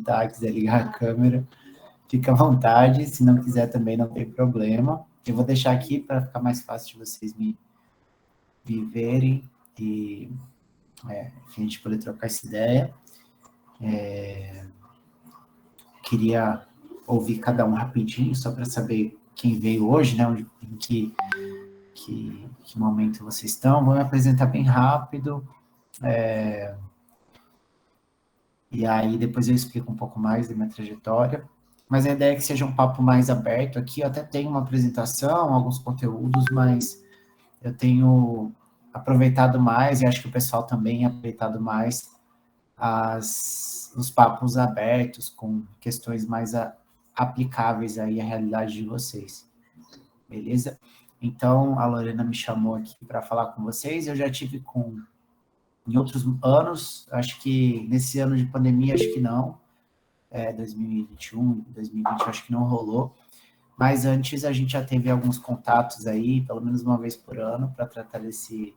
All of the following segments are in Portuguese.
quiser ligar a câmera, fica à vontade. Se não quiser também não tem problema. Eu vou deixar aqui para ficar mais fácil de vocês me verem e enfim, a gente poder trocar essa ideia. Queria ouvir cada um rapidinho, só para saber quem veio hoje, né? Em que momento vocês estão. Vou me apresentar bem rápido. E aí depois eu explico um pouco mais da minha trajetória. Mas a ideia é que seja um papo mais aberto aqui. Eu até tenho uma apresentação, alguns conteúdos, mas eu tenho aproveitado mais, e acho que o pessoal também tem aproveitado mais os papos abertos, com questões mais aplicáveis aí à realidade de vocês. Beleza? Então, a Lorena me chamou aqui para falar com vocês. Eu já tive em outros anos, acho que nesse ano de pandemia, acho que não, 2021, 2020, acho que não rolou, mas antes a gente já teve alguns contatos aí, pelo menos uma vez por ano, para tratar desse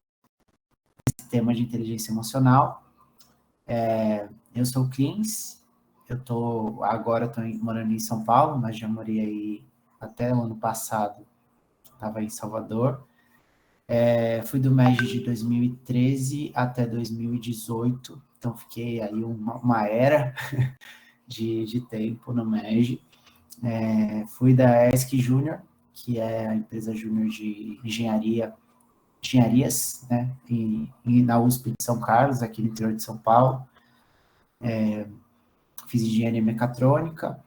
tema de inteligência emocional. Eu sou o Clins, agora estou morando em São Paulo, mas já morei aí até o ano passado, estava em Salvador. Fui do MEG de 2013 até 2018, então fiquei aí uma era de tempo no MEG. Fui da ESC Júnior, que é a empresa júnior de engenharias, né, na USP de São Carlos, aqui no interior de São Paulo. Fiz engenharia mecatrônica,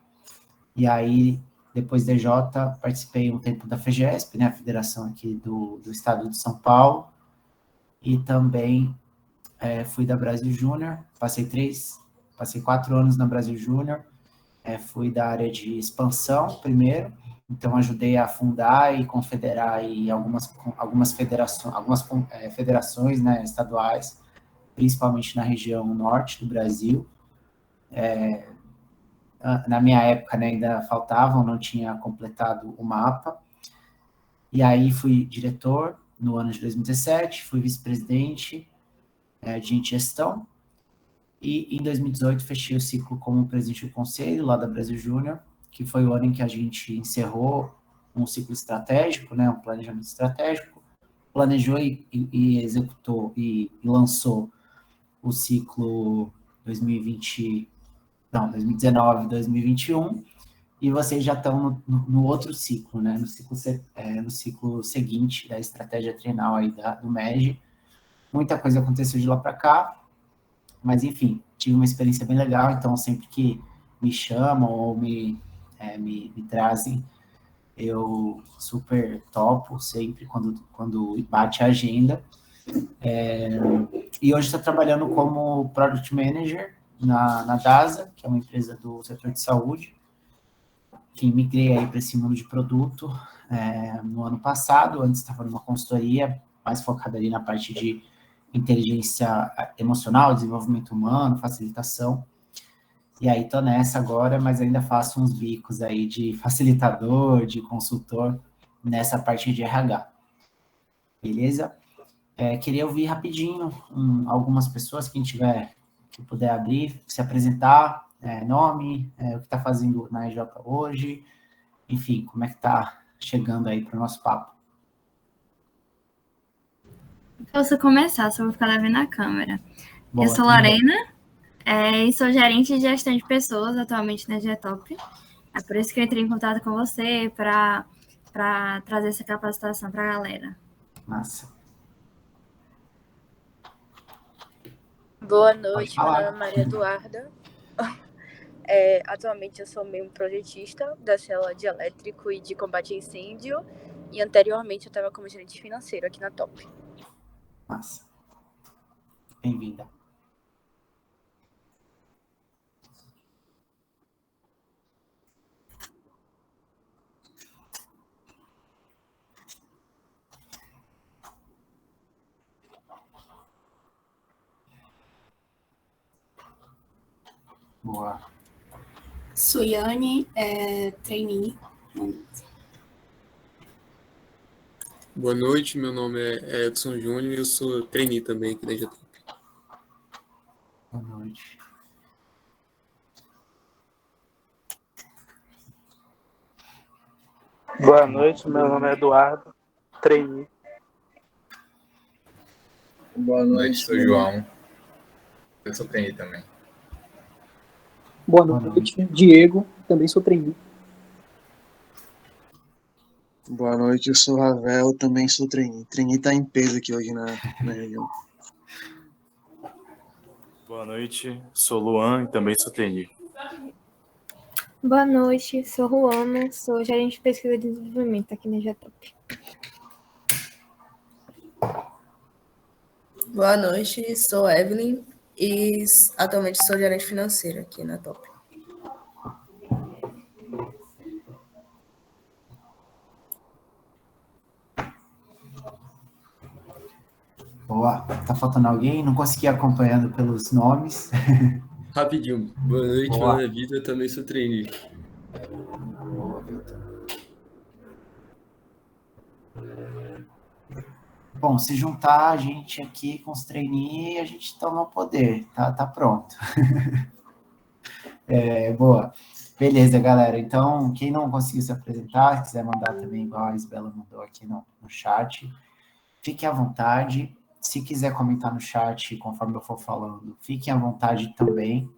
e aí, depois da EJ, participei um tempo da FEGESP, né, a federação aqui do estado de São Paulo, e também fui da Brasil Júnior, passei 4 anos na Brasil Júnior, fui da área de expansão primeiro, então ajudei a fundar e confederar aí algumas federações, né, estaduais, principalmente na região norte do Brasil. Na minha época, né, ainda faltavam, não tinha completado o mapa. E aí fui diretor no ano de 2017, fui vice-presidente de gestão, e em 2018 fechei o ciclo como presidente do conselho lá da Brasil Júnior, que foi o ano em que a gente encerrou um ciclo estratégico, né, um planejamento estratégico, planejou e executou e lançou o ciclo 2019, 2021, e vocês já estão no outro ciclo, né, no ciclo seguinte da estratégia trienal aí do MEG. Muita coisa aconteceu de lá para cá, mas, enfim, tive uma experiência bem legal, então sempre que me chamam ou me trazem, eu super topo sempre quando bate a agenda. E hoje estou trabalhando como Product Manager na DASA, que é uma empresa do setor de saúde, que migrei aí para esse mundo de produto no ano passado. Antes estava numa consultoria mais focada ali na parte de inteligência emocional, desenvolvimento humano, facilitação. E aí tô nessa agora, mas ainda faço uns bicos aí de facilitador, de consultor nessa parte de RH. Beleza? Queria ouvir rapidinho algumas pessoas, quem tiver, que puder abrir, se apresentar, nome, o que está fazendo na EJ hoje, enfim, como é que está chegando aí para o nosso papo. Posso começar, só vou ficar vendo a câmera. Boa, eu sou Lorena, e sou gerente de gestão de pessoas atualmente na Getop. É por isso que eu entrei em contato com você para trazer essa capacitação para a galera. Massa. Boa noite, meu nome é Maria Eduarda. Atualmente eu sou membro projetista da célula de elétrico e de combate a incêndio, e anteriormente eu estava como gerente financeiro aqui na Top. Massa. Bem-vinda. Boa. Suiane, trainee. Boa noite, meu nome é Edson Júnior e eu sou trainee também aqui da Getop. Boa noite. Boa noite, meu nome é Eduardo, trainee. Boa noite, sou João. Eu sou trainee também. Boa noite, Diego, também sou trainee. Boa noite, eu sou Ravel, também sou trainee. Trainee tá em peso aqui hoje na reunião. Boa noite, sou Luan e também sou trainee. Boa noite, sou Ruana, sou gerente de pesquisa e desenvolvimento aqui na GETOP. Boa noite, sou Evelyn e atualmente sou gerente financeira aqui na TOP. Boa. Tá faltando alguém? Não consegui acompanhando pelos nomes. Rapidinho. Boa noite, Boa. meu nome é Vitor, eu também sou trainee. Boa, Vitor. Bom, se juntar a gente aqui com os trainees, a gente toma o poder, tá pronto. Boa. Beleza, galera. Então, quem não conseguiu se apresentar, se quiser mandar também, igual a Isabela mandou aqui no chat, fique à vontade. Se quiser comentar no chat, conforme eu for falando, fiquem à vontade também.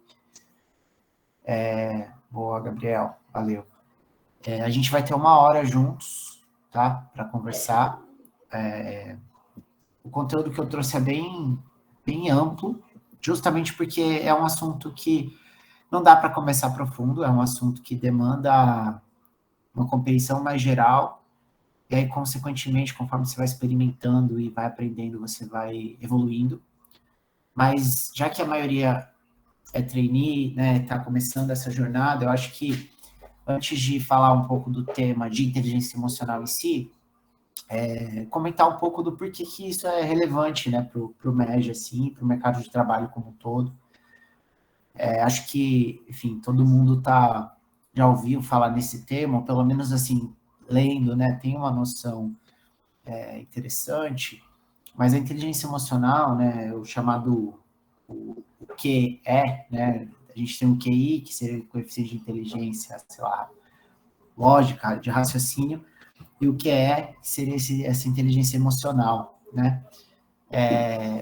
Boa, Gabriel. Valeu. A gente vai ter 1 hora juntos, tá? Para conversar. O conteúdo que eu trouxe é bem amplo, justamente porque é um assunto que não dá para começar profundo, é um assunto que demanda uma compreensão mais geral, e aí, consequentemente, conforme você vai experimentando e vai aprendendo, você vai evoluindo. Mas, já que a maioria é trainee, né, está começando essa jornada, eu acho que, antes de falar um pouco do tema de inteligência emocional em si, comentar um pouco do porquê que isso é relevante, né, para o MEG, assim, para o mercado de trabalho como um todo. Acho que, enfim, todo mundo já ouviu falar nesse tema, ou pelo menos, assim, lendo, né, tem uma noção interessante, mas a inteligência emocional, né, o chamado o QE, né, a gente tem o QI, que seria o coeficiente de inteligência, sei lá, lógica, de raciocínio, e o QE, que seria essa inteligência emocional, né.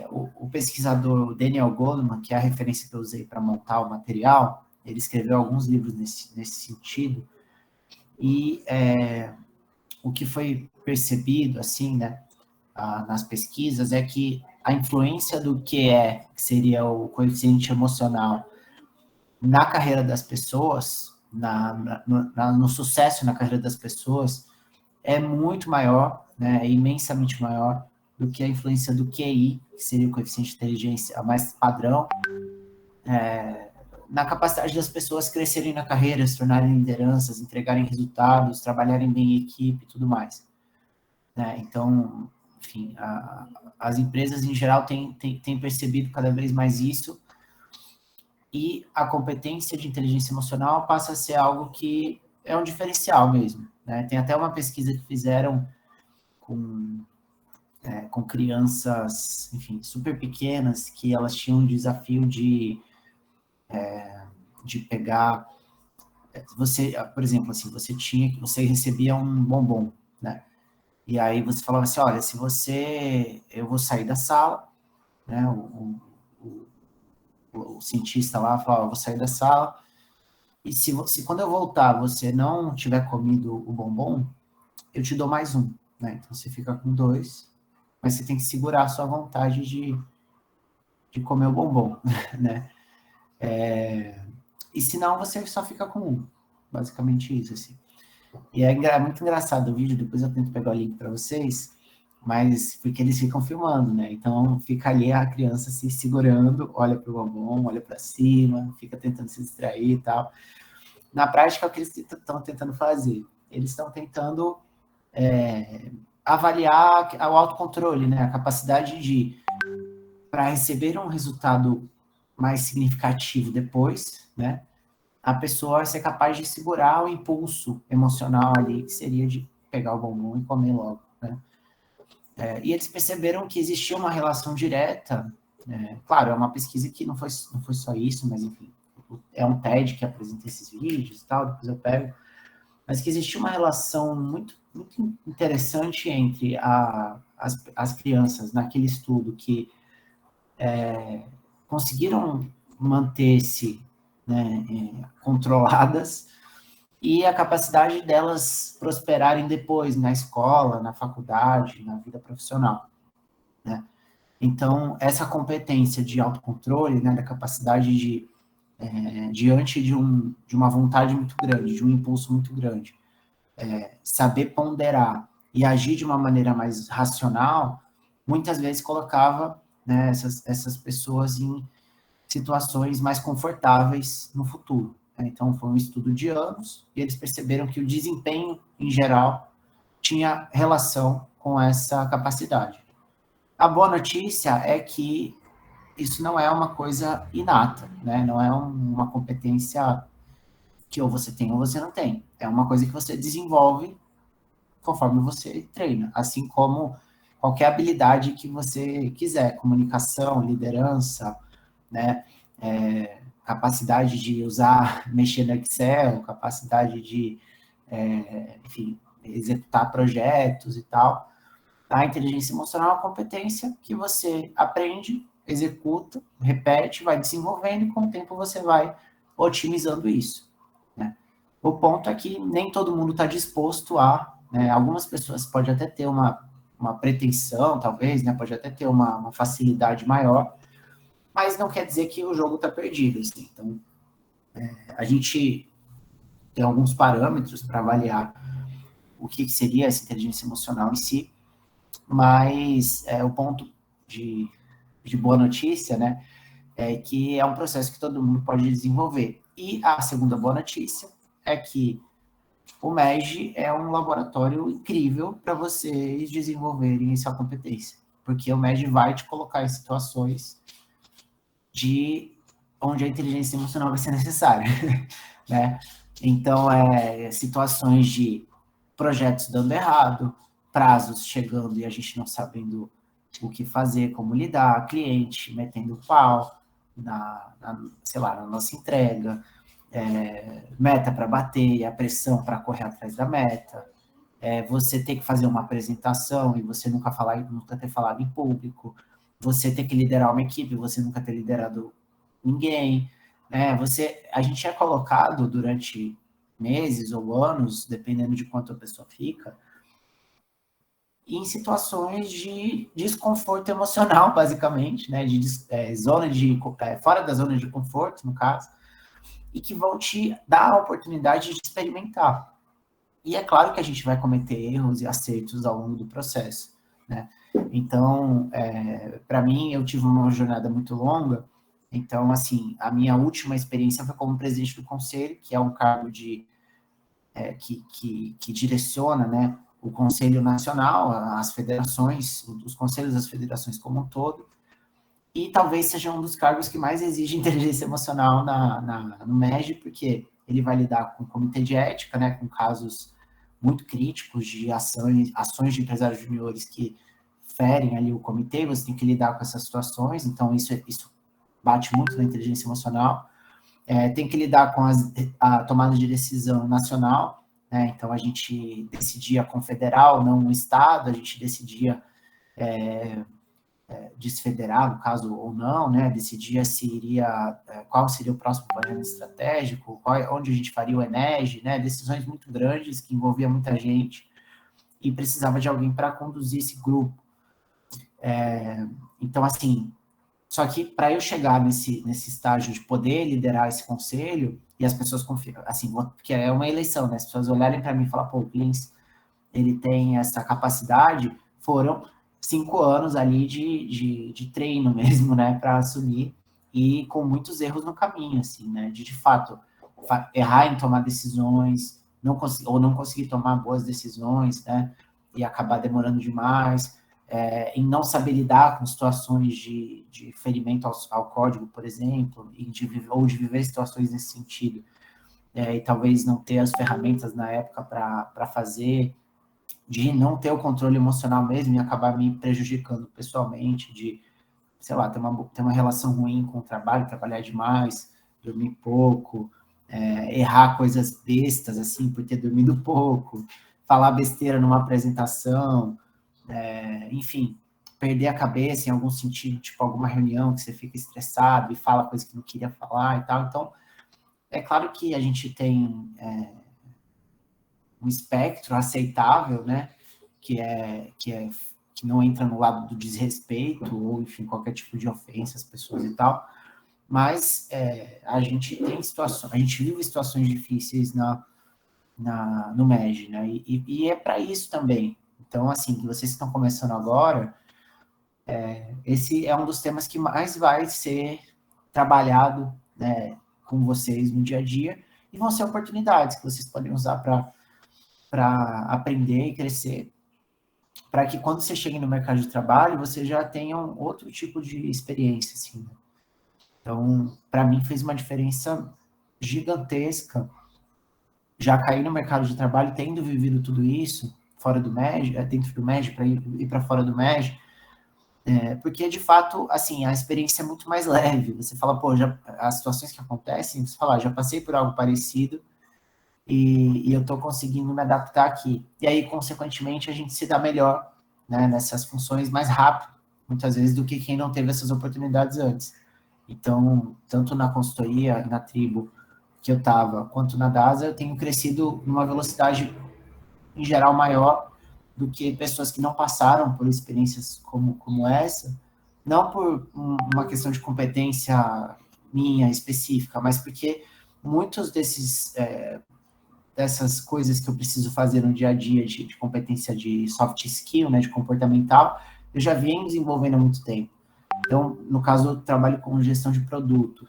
O pesquisador Daniel Goleman, que é a referência que eu usei para montar o material, ele escreveu alguns livros nesse sentido, e o que foi percebido, assim, né, nas pesquisas, é que a influência do que seria o coeficiente emocional na carreira das pessoas, no sucesso na carreira das pessoas, é muito maior, né, é imensamente maior do que a influência do QI, que seria o coeficiente de inteligência mais padrão, na capacidade das pessoas crescerem na carreira, se tornarem lideranças, entregarem resultados, trabalharem bem em equipe e tudo mais. Então, enfim, as empresas em geral têm percebido cada vez mais isso, e a competência de inteligência emocional passa a ser algo que é um diferencial mesmo, né? Tem até uma pesquisa que fizeram com crianças, enfim, super pequenas, que elas tinham um desafio de pegar, por exemplo, assim, você recebia um bombom, né? E aí você falava assim, olha, eu vou sair da sala, né? O cientista lá falava, eu vou sair da sala, e se quando eu voltar você não tiver comido o bombom, eu te dou mais um, né? Então você fica com 2, mas você tem que segurar a sua vontade de comer o bombom, né? E senão você só fica com 1, basicamente isso, assim. E é muito engraçado o vídeo, depois eu tento pegar o link para vocês, mas porque eles ficam filmando, né? Então fica ali a criança se segurando, olha para o bombom, olha para cima, fica tentando se distrair e tal. Na prática, é o que eles estão tentando fazer. Eles estão tentando avaliar o autocontrole, né? A capacidade de, para receber um resultado mais significativo depois, né? A pessoa ser capaz de segurar o impulso emocional ali, que seria de pegar o bombom e comer logo, né? E eles perceberam que existia uma relação direta, claro, é uma pesquisa que não foi só isso, mas enfim, é um TED que apresenta esses vídeos e tal, depois eu pego, mas que existia uma relação muito, muito interessante entre as crianças naquele estudo que conseguiram manter-se, né, controladas, e a capacidade delas prosperarem depois na escola, na faculdade, na vida profissional, né? Então, essa competência de autocontrole, né, da capacidade de, diante de uma vontade muito grande, de um impulso muito grande, saber ponderar e agir de uma maneira mais racional, muitas vezes colocava, né, essas pessoas em situações mais confortáveis no futuro. Então, foi um estudo de anos, e eles perceberam que o desempenho, em geral, tinha relação com essa capacidade. A boa notícia é que isso não é uma coisa inata, né? Não é uma competência que ou você tem ou você não tem. É uma coisa que você desenvolve conforme você treina, assim como qualquer habilidade que você quiser, comunicação, liderança, né? Capacidade de mexer no Excel, capacidade de, enfim, executar projetos e tal. A inteligência emocional é uma competência que você aprende, executa, repete, vai desenvolvendo, e com o tempo você vai otimizando isso, né? O ponto é que nem todo mundo está disposto né, algumas pessoas podem até ter uma pretensão, talvez, né, pode até ter uma facilidade maior, mas não quer dizer que o jogo está perdido, assim. Então, a gente tem alguns parâmetros para avaliar o que seria essa inteligência emocional em si, mas o ponto de boa notícia, né, é que é um processo que todo mundo pode desenvolver. E a segunda boa notícia é que o MEG é um laboratório incrível para vocês desenvolverem essa competência, porque o MEG vai te colocar em situações onde a inteligência emocional vai ser necessária, né? Então, situações de projetos dando errado, prazos chegando e a gente não sabendo o que fazer, como lidar, cliente metendo pau sei lá, na nossa entrega, meta para bater, a pressão para correr atrás da meta, você ter que fazer uma apresentação e você nunca ter falado em público, você ter que liderar uma equipe, você nunca ter liderado ninguém, né? A gente é colocado durante meses ou anos, dependendo de quanto a pessoa fica, em situações de desconforto emocional, basicamente, né? Fora da zona de conforto, no caso, e que vão te dar a oportunidade de experimentar. E é claro que a gente vai cometer erros e acertos ao longo do processo, né? Então, para mim, eu tive uma jornada muito longa. Então, assim, a minha última experiência foi como presidente do conselho, que é um cargo que direciona, né, o Conselho Nacional, as federações, os conselhos das federações como um todo, e talvez seja um dos cargos que mais exige inteligência emocional no MEG, porque ele vai lidar com o comitê de ética, né, com casos muito críticos de ações de empresários juniores que ferem ali o comitê, você tem que lidar com essas situações, então isso bate muito na inteligência emocional. Tem que lidar com a tomada de decisão nacional, né? Então a gente decidia com o federal, não o estado, a gente decidia desfederar, no caso, ou não, né? Decidia qual seria o próximo planejamento estratégico, onde a gente faria o ENERG, né? Decisões muito grandes que envolviam muita gente e precisava de alguém para conduzir esse grupo. Então, assim, só que para eu chegar nesse estágio de poder liderar esse conselho, e as pessoas confiam, assim, porque é uma eleição, né? As pessoas olharem para mim e falar, pô, o Clins, ele tem essa capacidade, foram 5 anos ali de treino mesmo, né, para assumir, e com muitos erros no caminho, assim, né, de fato, errar em tomar decisões, não conseguir tomar boas decisões, né, e acabar demorando demais, em não saber lidar com situações de ferimento ao código, por exemplo, ou de viver situações nesse sentido, e talvez não ter as ferramentas na época para fazer, de não ter o controle emocional mesmo e acabar me prejudicando pessoalmente, de, sei lá, ter uma relação ruim com o trabalho, trabalhar demais, dormir pouco, errar coisas bestas, assim, por ter dormido pouco, falar besteira numa apresentação, enfim, perder a cabeça em algum sentido, tipo alguma reunião que você fica estressado e fala coisa que não queria falar e tal. Então, é claro que a gente tem um espectro aceitável, né, que não entra no lado do desrespeito ou, enfim, qualquer tipo de ofensa às pessoas e tal, mas a gente tem situações, a gente vive situações difíceis no MEG, né, e é para isso também. Então, assim, que vocês estão começando agora, esse é um dos temas que mais vai ser trabalhado, né, com vocês no dia a dia, e vão ser oportunidades que vocês podem usar para aprender e crescer, para que quando você chegue no mercado de trabalho, você já tenha um outro tipo de experiência, assim, né? Então, para mim, fez uma diferença gigantesca já cair no mercado de trabalho, tendo vivido tudo isso, fora do MEG, dentro do MEG, para ir para fora do MEG, porque, de fato, assim, a experiência é muito mais leve. Você fala, pô, as situações que acontecem, você fala, já passei por algo parecido e eu estou conseguindo me adaptar aqui. E aí, consequentemente, a gente se dá melhor, né, nessas funções mais rápido, muitas vezes, do que quem não teve essas oportunidades antes. Então, tanto na consultoria, na tribo que eu estava, quanto na DASA, eu tenho crescido numa velocidade, em geral, maior do que pessoas que não passaram por experiências como essa, não por uma questão de competência minha específica, mas porque muitos dessas coisas que eu preciso fazer no dia a dia de competência de soft skill, né, de comportamental, eu já venho desenvolvendo há muito tempo. Então, no caso, eu trabalho com gestão de produto,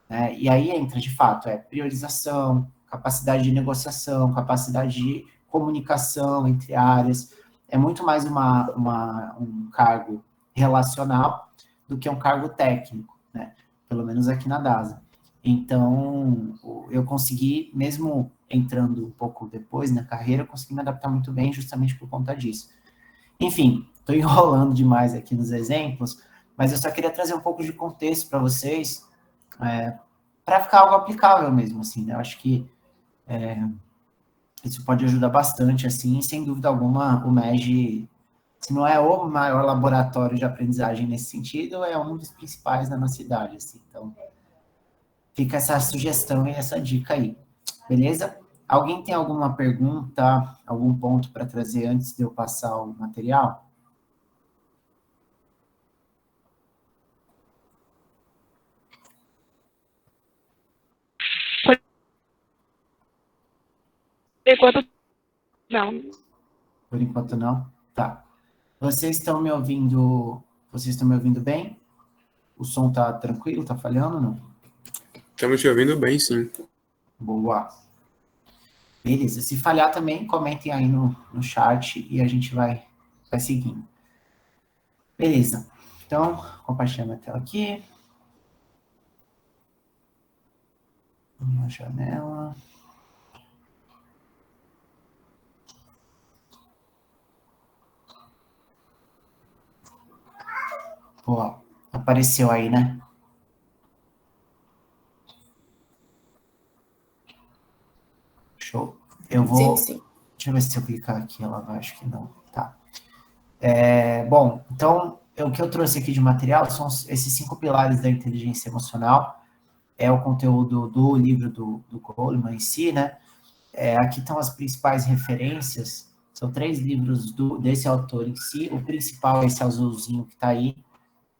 né, e aí entra, de fato, priorização, capacidade de negociação, capacidade de comunicação entre áreas, é muito mais um cargo relacional do que um cargo técnico, né? Pelo menos aqui na DASA. Então, eu consegui, mesmo entrando um pouco depois na carreira, eu consegui me adaptar muito bem justamente por conta disso. Enfim, estou enrolando demais aqui nos exemplos, mas eu só queria trazer um pouco de contexto para vocês, para ficar algo aplicável mesmo, assim, né? Eu acho que isso pode ajudar bastante, assim, e sem dúvida alguma, o MEG, se não é o maior laboratório de aprendizagem nesse sentido, é um dos principais na nossa cidade, assim. Então, fica essa sugestão e essa dica aí, beleza? Alguém tem alguma pergunta, algum ponto para trazer antes de eu passar o material? Por enquanto, não. Por enquanto, não? Tá. Vocês estão me ouvindo bem? O som tá tranquilo? Tá falhando ou não? Estamos te ouvindo bem, sim. Boa. Beleza. Se falhar também, comentem aí no chat e a gente vai seguindo. Beleza. Então, compartilhando a tela aqui. Uma janela. Boa. Apareceu aí, né? Show. Eu vou... Sim. Deixa eu ver se eu clicar aqui, ela vai, acho que não. Tá. Bom, então, o que eu trouxe aqui de material são esses 5 pilares da inteligência emocional. É o conteúdo do livro do Goleman em si, né? Aqui estão as principais referências. São 3 livros desse autor em si. O principal é esse azulzinho que está aí,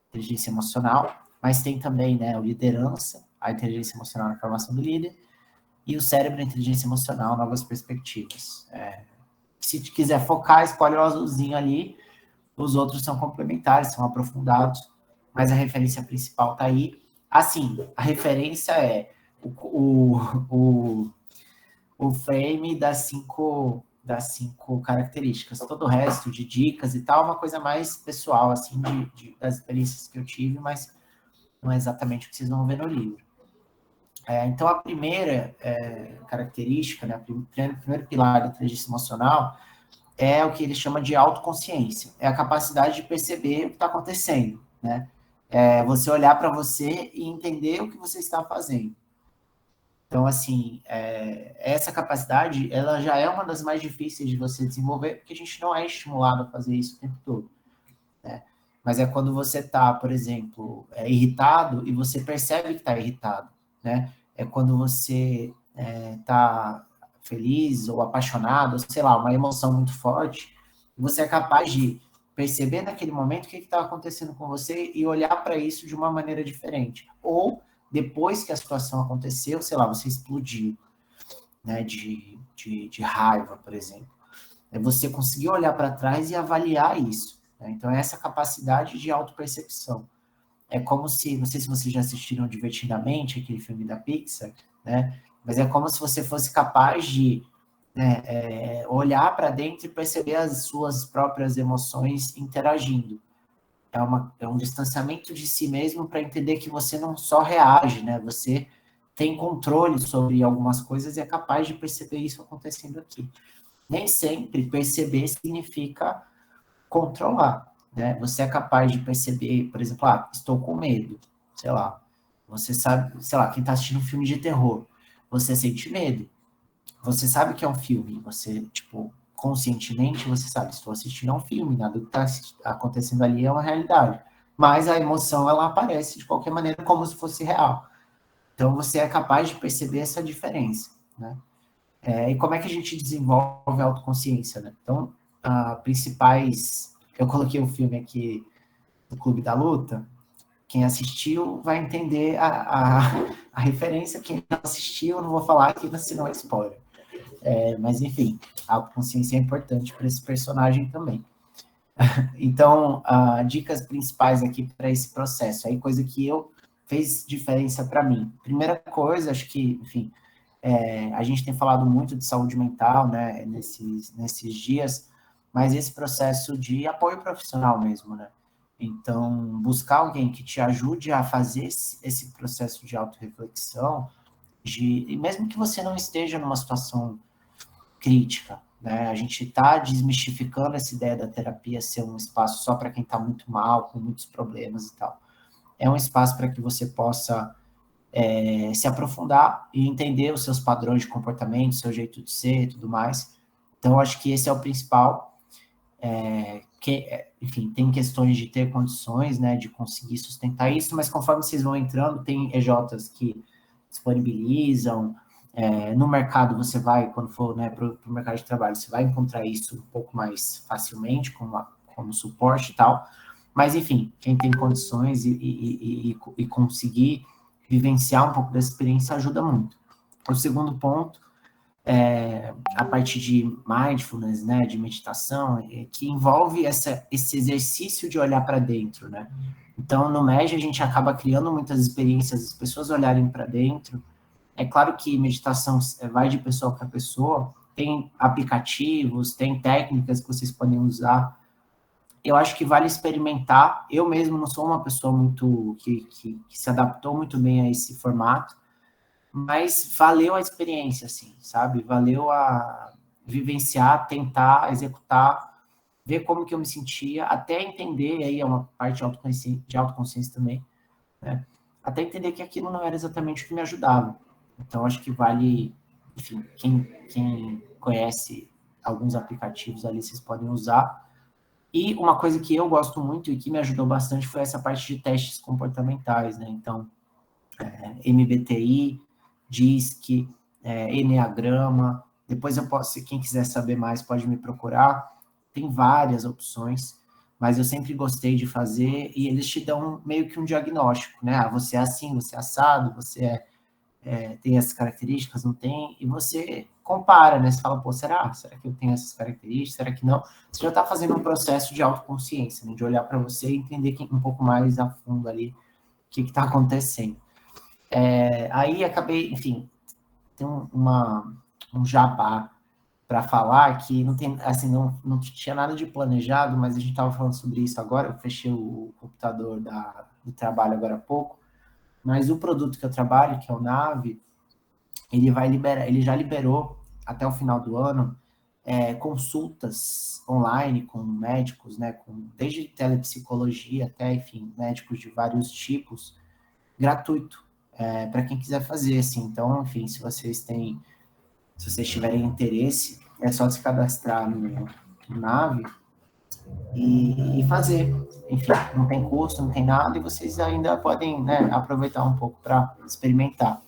inteligência emocional. Mas tem também, né, o Liderança, a inteligência emocional na formação do líder, e o Cérebro, a inteligência emocional, novas perspectivas. Se quiser focar, escolhe o azulzinho ali. Os outros são complementares, são aprofundados, mas a referência principal está aí. Assim, a referência é o frame das cinco características. Todo o resto de dicas e tal, é uma coisa mais pessoal, assim, das experiências que eu tive, mas não é exatamente o que vocês vão ver no livro. Então, a primeira característica, né, o primeiro pilar da inteligência emocional é o que ele chama de autoconsciência. É a capacidade de perceber o que está acontecendo, né? Você olhar para você e entender o que você está fazendo. Então, assim, essa capacidade, ela já é uma das mais difíceis de você desenvolver, porque a gente não é estimulado a fazer isso o tempo todo, né? Mas é quando você está, por exemplo, irritado e você percebe que está irritado, né? É quando você está feliz ou apaixonado, ou sei lá, uma emoção muito forte, você é capaz de perceber naquele momento o que está acontecendo com você e olhar para isso de uma maneira diferente. Ou, depois que a situação aconteceu, sei lá, você explodiu, né, de raiva, por exemplo. Você conseguir olhar para trás e avaliar isso, né? Então, é essa capacidade de autopercepção. É como se, não sei se vocês já assistiram Divertidamente, aquele filme da Pixar, né? Mas é como se você fosse capaz de olhar para dentro e perceber as suas próprias emoções interagindo. É um distanciamento de si mesmo para entender que você não só reage, né? Você tem controle sobre algumas coisas e é capaz de perceber isso acontecendo aqui. Nem sempre perceber significa controlar, né? Você é capaz de perceber, por exemplo, estou com medo, sei lá. Você sabe, sei lá, quem está assistindo um filme de terror, você sente medo. Você sabe que é um filme, você, tipo, conscientemente, você sabe, estou assistindo a um filme, nada que está acontecendo ali é uma realidade. Mas a emoção, ela aparece de qualquer maneira como se fosse real. Então, você é capaz de perceber essa diferença, né? E como é que a gente desenvolve a autoconsciência, né? Então, principais... Eu coloquei o filme aqui do Clube da Luta. Quem assistiu vai entender a referência. Quem não assistiu, eu não vou falar aqui, senão é spoiler. Mas, enfim, a autoconsciência é importante para esse personagem também. Então, dicas principais aqui para esse processo. Aí, coisa que fez diferença para mim. Primeira coisa, acho que, enfim, a gente tem falado muito de saúde mental, né, nesses dias, mas esse processo de apoio profissional mesmo, né? Então, buscar alguém que te ajude a fazer esse processo de autorreflexão, e mesmo que você não esteja numa situação crítica, né? A gente está desmistificando essa ideia da terapia ser um espaço só para quem está muito mal, com muitos problemas e tal. É um espaço para que você possa se aprofundar e entender os seus padrões de comportamento, seu jeito de ser e tudo mais. Então, acho que esse é o principal. Enfim, tem questões de ter condições, né, de conseguir sustentar isso, mas conforme vocês vão entrando, tem EJs que disponibilizam. No mercado, você vai, quando for, né, para o mercado de trabalho, você vai encontrar isso um pouco mais facilmente, como suporte e tal. Mas, enfim, quem tem condições e conseguir vivenciar um pouco dessa experiência ajuda muito. O segundo ponto, a parte de mindfulness, né, de meditação, que envolve esse exercício de olhar para dentro, né? Então, no MEG, a gente acaba criando muitas experiências, as pessoas olharem para dentro. É claro que meditação vai de pessoa para pessoa, tem aplicativos, tem técnicas que vocês podem usar. Eu acho que vale experimentar. Eu mesmo não sou uma pessoa muito que se adaptou muito bem a esse formato, mas valeu a experiência, assim, sabe? Valeu a vivenciar, tentar, executar, ver como que eu me sentia, até entender, aí é uma parte de autoconsciência também, né? Até entender que aquilo não era exatamente o que me ajudava. Então, acho que vale, enfim, quem conhece alguns aplicativos ali, vocês podem usar. E uma coisa que eu gosto muito e que me ajudou bastante foi essa parte de testes comportamentais, né? Então, MBTI, DISC, Enneagrama. Depois eu posso, se quem quiser saber mais, pode me procurar. Tem várias opções, mas eu sempre gostei de fazer, e eles te dão meio que um diagnóstico, né? Você é assim, você é assado, você tem essas características, não tem, e você compara, né? Você fala, pô, será que eu tenho essas características? Será que não? Você já está fazendo um processo de autoconsciência, né? De olhar para você e entender um pouco mais a fundo ali o que está acontecendo. Aí acabei, enfim, tem um jabá para falar que não tem, assim, não tinha nada de planejado, mas a gente estava falando sobre isso agora, eu fechei o computador do trabalho agora há pouco, mas o produto que eu trabalho, que é o Nave, ele já liberou até o final do ano consultas online com médicos, né, desde telepsicologia até, enfim, médicos de vários tipos, gratuito. para quem quiser fazer, assim. Então, enfim, se vocês tiverem interesse, é só se cadastrar no Nave e fazer. Enfim, não tem custo, não tem nada, e vocês ainda podem, né, aproveitar um pouco para experimentar.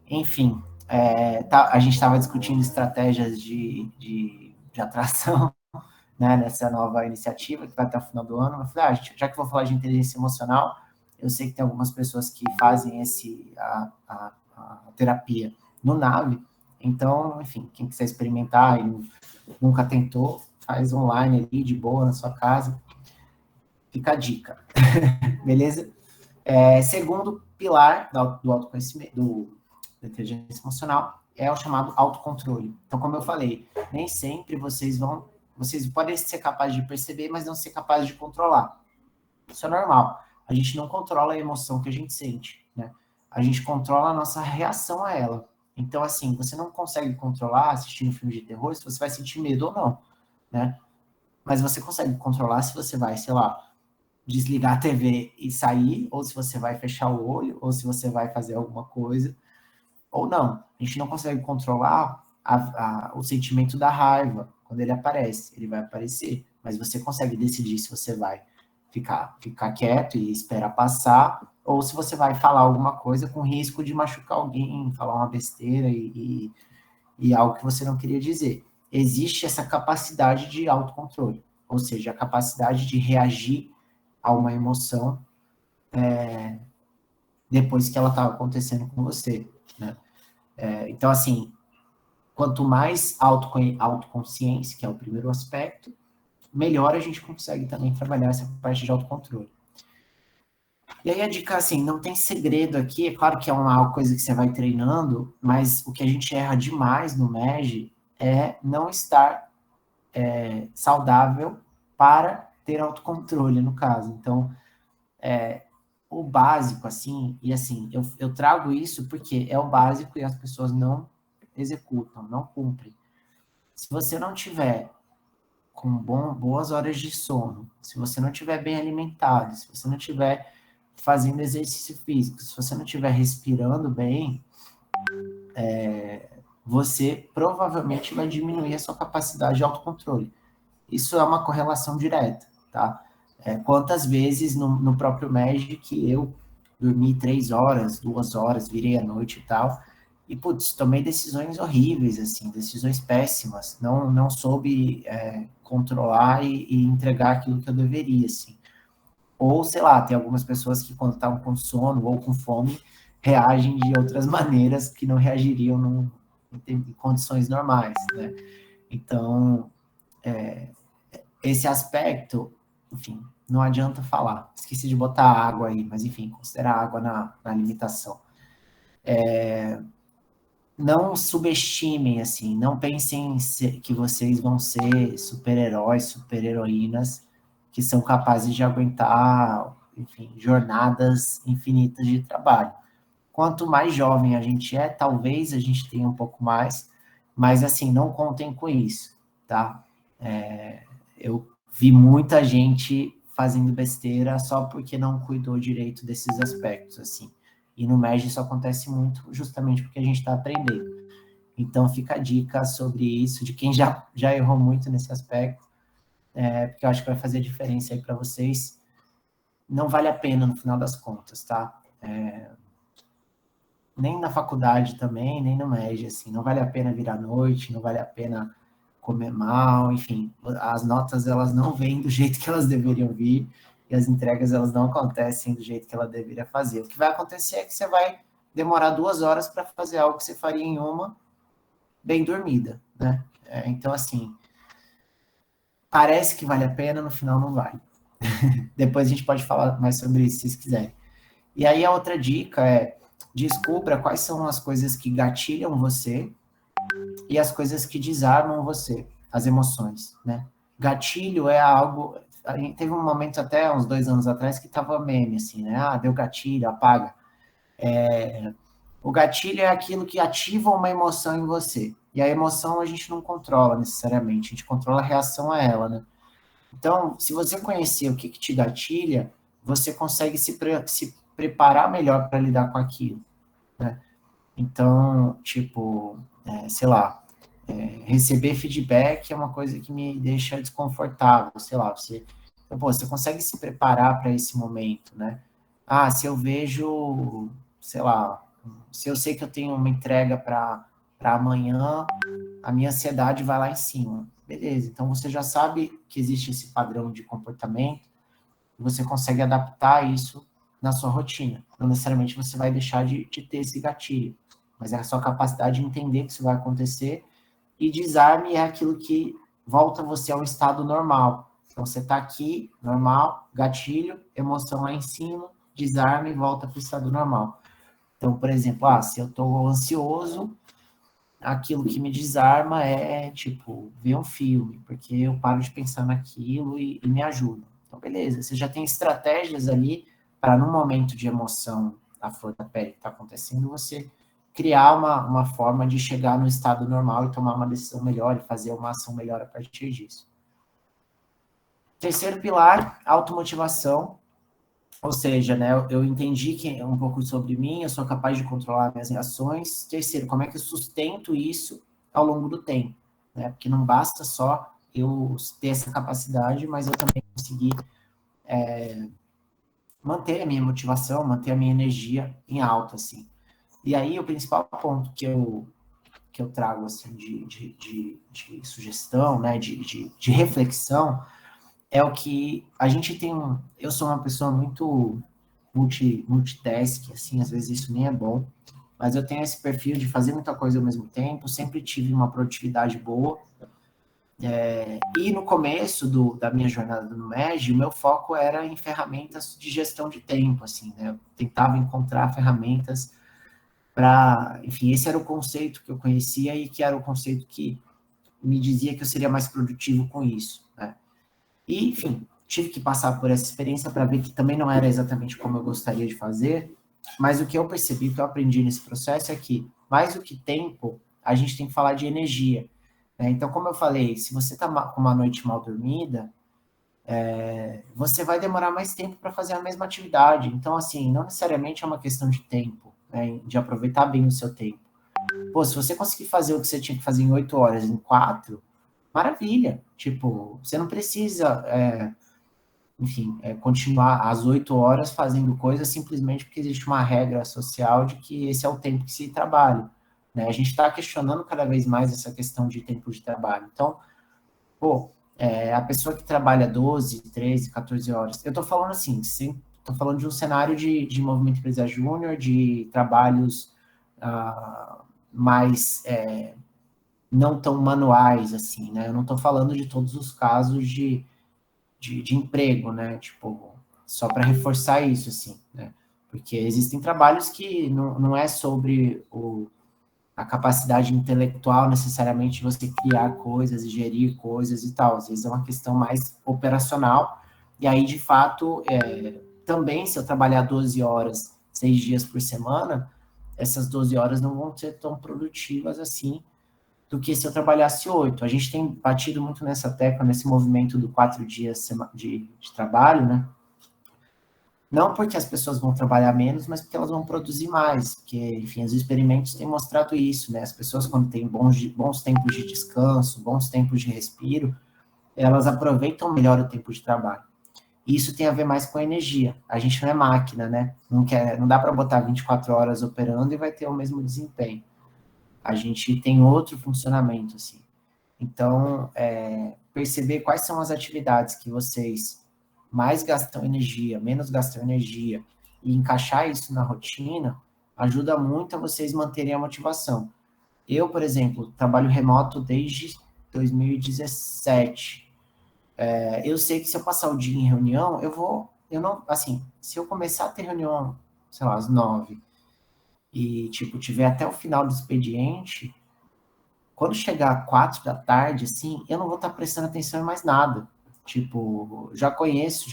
Enfim, a gente estava discutindo estratégias de atração, né, nessa nova iniciativa que vai até o final do ano. Eu falei, já que eu vou falar de inteligência emocional, eu sei que tem algumas pessoas que fazem a terapia no Nave, então, enfim, quem quiser experimentar e nunca tentou, faz online ali, de boa, na sua casa. Fica a dica. Beleza? Segundo pilar do autoconhecimento, da inteligência emocional, é o chamado autocontrole. Então, como eu falei, nem sempre vocês podem ser capazes de perceber, mas não ser capazes de controlar. Isso é normal. A gente não controla a emoção que a gente sente, né? A gente controla a nossa reação a ela. Então, assim, você não consegue controlar assistindo filme de terror se você vai sentir medo ou não, né? Mas você consegue controlar se você vai, sei lá, desligar a TV e sair, ou se você vai fechar o olho, ou se você vai fazer alguma coisa, ou não. A gente não consegue controlar o sentimento da raiva quando ele aparece. Ele vai aparecer, mas você consegue decidir se você vai ficar quieto e esperar passar, ou se você vai falar alguma coisa com risco de machucar alguém, falar uma besteira e algo que você não queria dizer. Existe essa capacidade de autocontrole, ou seja, a capacidade de reagir a uma emoção depois que ela está acontecendo com você, né? Então, assim, quanto mais autoconsciência, que é o primeiro aspecto, melhor a gente consegue também trabalhar essa parte de autocontrole. E aí a dica, assim, não tem segredo aqui, é claro que é uma coisa que você vai treinando, mas o que a gente erra demais no MEG é não estar saudável para ter autocontrole, no caso. Então, o básico, assim, e assim, eu trago isso porque é o básico e as pessoas não executam, não cumprem. Se você não tiver com boas horas de sono, se você não estiver bem alimentado, se você não estiver fazendo exercício físico, se você não estiver respirando bem, você provavelmente vai diminuir a sua capacidade de autocontrole. Isso é uma correlação direta, tá? Quantas vezes no próprio MEG que eu dormi 3 horas, 2 horas, virei à noite e tal, e, putz, tomei decisões horríveis, assim, decisões péssimas, não soube controlar e entregar aquilo que eu deveria, assim. Ou, sei lá, tem algumas pessoas que quando estavam com sono ou com fome, reagem de outras maneiras que não reagiriam em condições normais, né? Então, esse aspecto, enfim, não adianta falar. Esqueci de botar água aí, mas, enfim, considerar água na limitação. Não subestimem, assim, não pensem que vocês vão ser super-heróis, super-heroínas, que são capazes de aguentar, enfim, jornadas infinitas de trabalho. Quanto mais jovem a gente talvez a gente tenha um pouco mais, mas, assim, não contem com isso, tá? Eu vi muita gente fazendo besteira só porque não cuidou direito desses aspectos, assim. E no MEG isso acontece muito justamente porque a gente está aprendendo. Então, fica a dica sobre isso, de quem já errou muito nesse aspecto, porque eu acho que vai fazer diferença aí para vocês. Não vale a pena no final das contas, tá? Nem na faculdade também, nem no MEG, assim. Não vale a pena vir à noite, não vale a pena comer mal, enfim. As notas, elas não vêm do jeito que elas deveriam vir, e as entregas, elas não acontecem do jeito que ela deveria fazer. O que vai acontecer é que você vai demorar 2 horas para fazer algo que você faria em uma, bem dormida, né? Então, assim, parece que vale a pena, no final não vale. Depois a gente pode falar mais sobre isso, se vocês quiserem. E aí a outra dica descubra quais são as coisas que gatilham você e as coisas que desarmam você, as emoções, né? Gatilho é algo... Teve um momento até uns 2 anos atrás que tava meme, assim, né? Deu gatilho, apaga. O gatilho é aquilo que ativa uma emoção em você. E a emoção a gente não controla necessariamente, a gente controla a reação a ela, né? Então, se você conhecer o que te gatilha, você consegue se preparar melhor para lidar com aquilo, né? Então, tipo, sei lá, receber feedback é uma coisa que me deixa desconfortável, sei lá, você consegue se preparar para esse momento, né? Se eu vejo, sei lá, se eu sei que eu tenho uma entrega para amanhã, a minha ansiedade vai lá em cima. Beleza, então você já sabe que existe esse padrão de comportamento e você consegue adaptar isso na sua rotina. Não necessariamente você vai deixar de ter esse gatilho, mas é a sua capacidade de entender que isso vai acontecer, e desarme é aquilo que volta você ao estado normal. Então, você está aqui, normal, gatilho, emoção lá em cima, desarme e volta para o estado normal. Então, por exemplo, se eu estou ansioso, aquilo que me desarma é, tipo, ver um filme, porque eu paro de pensar naquilo e me ajuda. Então, beleza, você já tem estratégias ali para, num momento de emoção, a flor da pele que está acontecendo, você criar uma forma de chegar no estado normal e tomar uma decisão melhor e fazer uma ação melhor a partir disso. Terceiro pilar, automotivação. Ou seja, né, eu entendi que é um pouco sobre mim, eu sou capaz de controlar minhas reações. Terceiro, como é que eu sustento isso ao longo do tempo, né? Porque não basta só eu ter essa capacidade, mas eu também conseguir manter a minha motivação, manter a minha energia em alta, assim. E aí, o principal ponto que eu trago, assim, de sugestão, né, de reflexão, é o que a gente tem eu sou uma pessoa muito multitask, assim, às vezes isso nem é bom, mas eu tenho esse perfil de fazer muita coisa ao mesmo tempo, sempre tive uma produtividade boa, e no começo da minha jornada no MEG, o meu foco era em ferramentas de gestão de tempo, assim, né, eu tentava encontrar ferramentas enfim, esse era o conceito que eu conhecia e que era o conceito que me dizia que eu seria mais produtivo com isso, né? E, enfim, tive que passar por essa experiência para ver que também não era exatamente como eu gostaria de fazer, mas o que eu percebi, o que eu aprendi nesse processo é que, mais do que tempo, a gente tem que falar de energia, né? Então, como eu falei, se você está com uma noite mal dormida, você vai demorar mais tempo para fazer a mesma atividade. Então, assim, não necessariamente é uma questão de tempo, né, de aproveitar bem o seu tempo. Pô, se você conseguir fazer o que você tinha que fazer em 8 horas, em 4, maravilha. Tipo, você não precisa, enfim, continuar às 8 horas fazendo coisas simplesmente porque existe uma regra social de que esse é o tempo que se trabalha, né? A gente está questionando cada vez mais essa questão de tempo de trabalho. Então, pô, a pessoa que trabalha 12, 13, 14 horas, eu estou falando assim, estou falando de um cenário de movimento empresa júnior, de trabalhos mais não tão manuais, assim, né? Eu não estou falando de todos os casos de emprego, né? Tipo, só para reforçar isso, assim, né? Porque existem trabalhos que não é sobre a capacidade intelectual, necessariamente, de você criar coisas e gerir coisas e tal. Às vezes é uma questão mais operacional, e aí, de fato, também, se eu trabalhar 12 horas, 6 dias por semana, essas 12 horas não vão ser tão produtivas assim do que se eu trabalhasse 8. A gente tem batido muito nessa tecla, nesse movimento do 4 dias de trabalho, né? Não porque as pessoas vão trabalhar menos, mas porque elas vão produzir mais, porque, enfim, os experimentos têm mostrado isso, né? As pessoas, quando têm bons tempos de descanso, bons tempos de respiro, elas aproveitam melhor o tempo de trabalho. E isso tem a ver mais com a energia. A gente não é máquina, né? Não dá para botar 24 horas operando e vai ter o mesmo desempenho. A gente tem outro funcionamento, assim. Então, perceber quais são as atividades que vocês mais gastam energia, menos gastam energia, e encaixar isso na rotina, ajuda muito a vocês manterem a motivação. Eu, por exemplo, trabalho remoto desde 2017. Eu sei que se eu passar o dia em reunião, se eu começar a ter reunião, sei lá, às 9, e, tipo, tiver até o final do expediente, quando chegar 4 da tarde, assim, eu não vou estar prestando atenção em mais nada. Tipo, já conheço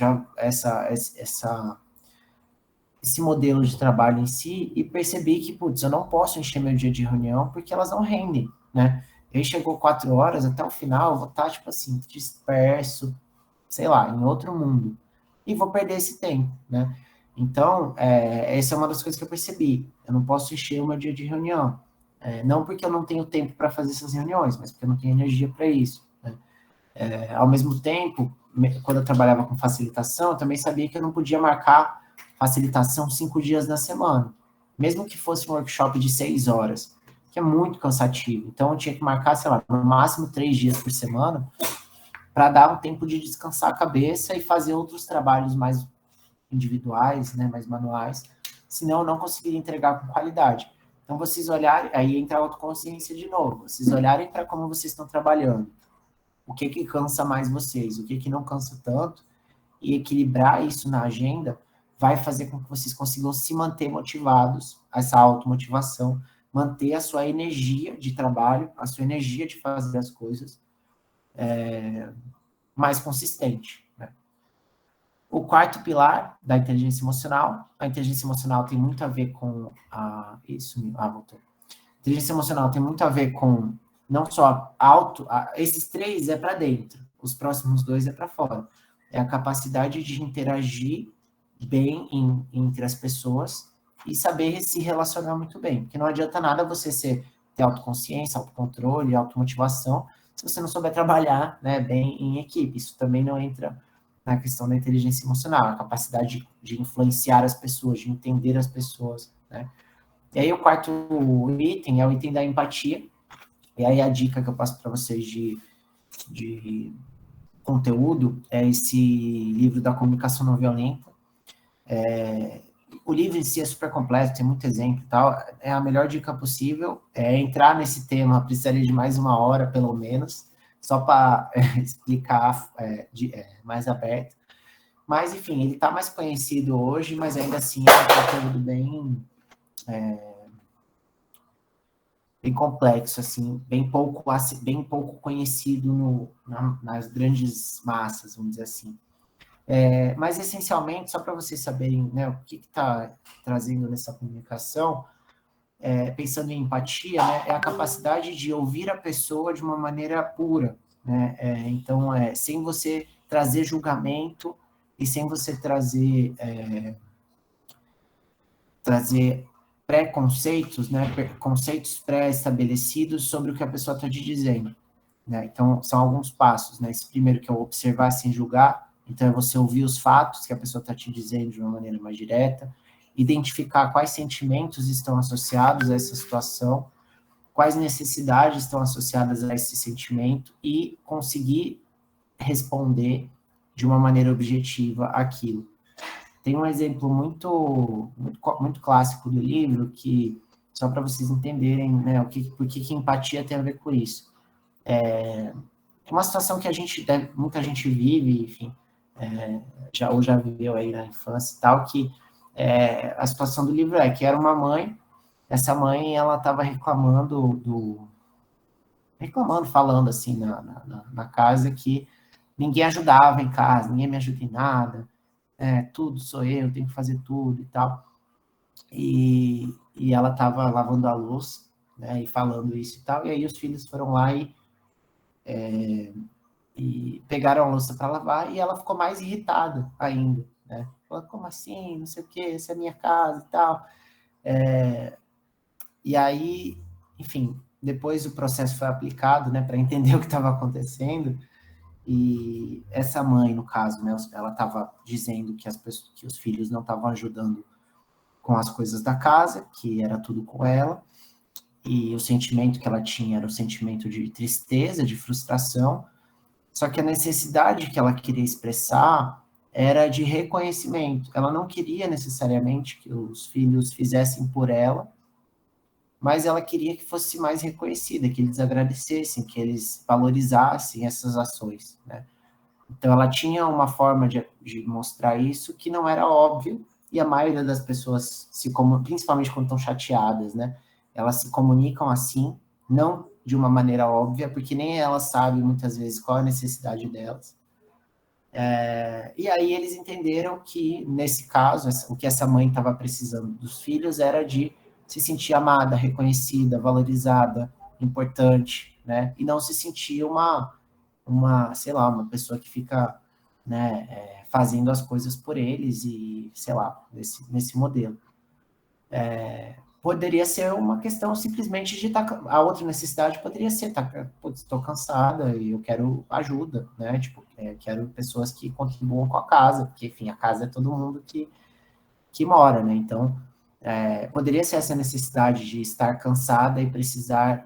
esse modelo de trabalho em si e percebi que, putz, eu não posso encher meu dia de reunião porque elas não rendem, né? Aí chegou 4 horas, até o final, eu vou estar, tipo assim, disperso, sei lá, em outro mundo. E vou perder esse tempo, né? Então, essa é uma das coisas que eu percebi. Eu não posso encher o meu dia de reunião. Não porque eu não tenho tempo para fazer essas reuniões, mas porque eu não tenho energia para isso. Né? Ao mesmo tempo, quando eu trabalhava com facilitação, eu também sabia que eu não podia marcar facilitação 5 dias na semana. Mesmo que fosse um workshop de 6 horas, que é muito cansativo. Então, eu tinha que marcar, sei lá, no máximo 3 dias por semana, para dar um tempo de descansar a cabeça e fazer outros trabalhos mais individuais, né, mais manuais, senão eu não conseguiria entregar com qualidade. Então, vocês olharem, aí entra a autoconsciência de novo, vocês olharem para como vocês estão trabalhando, o que cansa mais vocês, o que não cansa tanto, e equilibrar isso na agenda vai fazer com que vocês consigam se manter motivados, essa automotivação, manter a sua energia de trabalho, a sua energia de fazer as coisas mais consistente. Né? O quarto pilar da inteligência emocional, a inteligência emocional tem muito a ver com voltou. A inteligência emocional tem muito a ver com não só esses 3 é para dentro, os próximos 2 é para fora. É a capacidade de interagir bem entre as pessoas e saber se relacionar muito bem, porque não adianta nada você ter autoconsciência, autocontrole, automotivação, se você não souber trabalhar, né, bem em equipe. Isso também não entra na questão da inteligência emocional, a capacidade de influenciar as pessoas, de entender as pessoas, né? E aí o quarto item é o item da empatia, e aí a dica que eu passo para vocês de conteúdo é esse livro da comunicação não violenta. O livro em si é super completo, tem muito exemplo e tal, é a melhor dica possível. Entrar nesse tema precisaria de mais 1 hora, pelo menos, só para explicar mais aberto. Mas, enfim, ele está mais conhecido hoje, mas ainda assim é um conteúdo bem complexo, assim, bem pouco conhecido nas grandes massas, vamos dizer assim. Mas, essencialmente, só para vocês saberem, né, o que está trazendo nessa comunicação, pensando em empatia, né, é a capacidade de ouvir a pessoa de uma maneira pura, né? Então, sem você trazer julgamento e sem você trazer preconceitos, né, conceitos pré-estabelecidos sobre o que a pessoa está te dizendo. Né? Então, são alguns passos. Né? Esse primeiro que é o observar sem julgar. Então, é você ouvir os fatos que a pessoa está te dizendo de uma maneira mais direta, identificar quais sentimentos estão associados a essa situação, quais necessidades estão associadas a esse sentimento e conseguir responder de uma maneira objetiva aquilo. Tem um exemplo muito clássico do livro, que, só para vocês entenderem, né, por que empatia tem a ver com isso. É uma situação que muita gente vive, enfim, já viveu aí na infância e tal, que a situação do livro que era uma mãe, essa mãe, ela estava falando assim na casa que ninguém ajudava em casa, ninguém me ajuda em nada, tudo sou eu, tenho que fazer tudo e tal. E ela estava lavando a louça, né, e falando isso e tal, e aí os filhos foram lá e pegaram a louça para lavar, e ela ficou mais irritada ainda, né? Falou, como assim? Não sei o quê, essa é a minha casa e tal. E aí, enfim, depois o processo foi aplicado, né, para entender o que estava acontecendo, e essa mãe, no caso, né, ela estava dizendo que os filhos não estavam ajudando com as coisas da casa, que era tudo com ela, e o sentimento que ela tinha era o sentimento de tristeza, de frustração, só que a necessidade que ela queria expressar era de reconhecimento. Ela não queria necessariamente que os filhos fizessem por ela, mas ela queria que fosse mais reconhecida, que eles agradecessem, que eles valorizassem essas ações, né? Então, ela tinha uma forma de mostrar isso que não era óbvio, e a maioria das pessoas, principalmente quando estão chateadas, né? Elas se comunicam assim, não de uma maneira óbvia, porque nem elas sabem, muitas vezes, qual é a necessidade delas. E aí eles entenderam que, nesse caso, o que essa mãe estava precisando dos filhos era de se sentir amada, reconhecida, valorizada, importante, né? E não se sentir uma pessoa que fica né, fazendo as coisas por eles e, sei lá, nesse modelo. Poderia ser uma questão simplesmente de estar... A outra necessidade poderia ser, putz, estou cansada e eu quero ajuda, né? Tipo, quero pessoas que contribuam com a casa, porque, enfim, a casa é todo mundo que mora, né? Então, poderia ser essa necessidade de estar cansada e precisar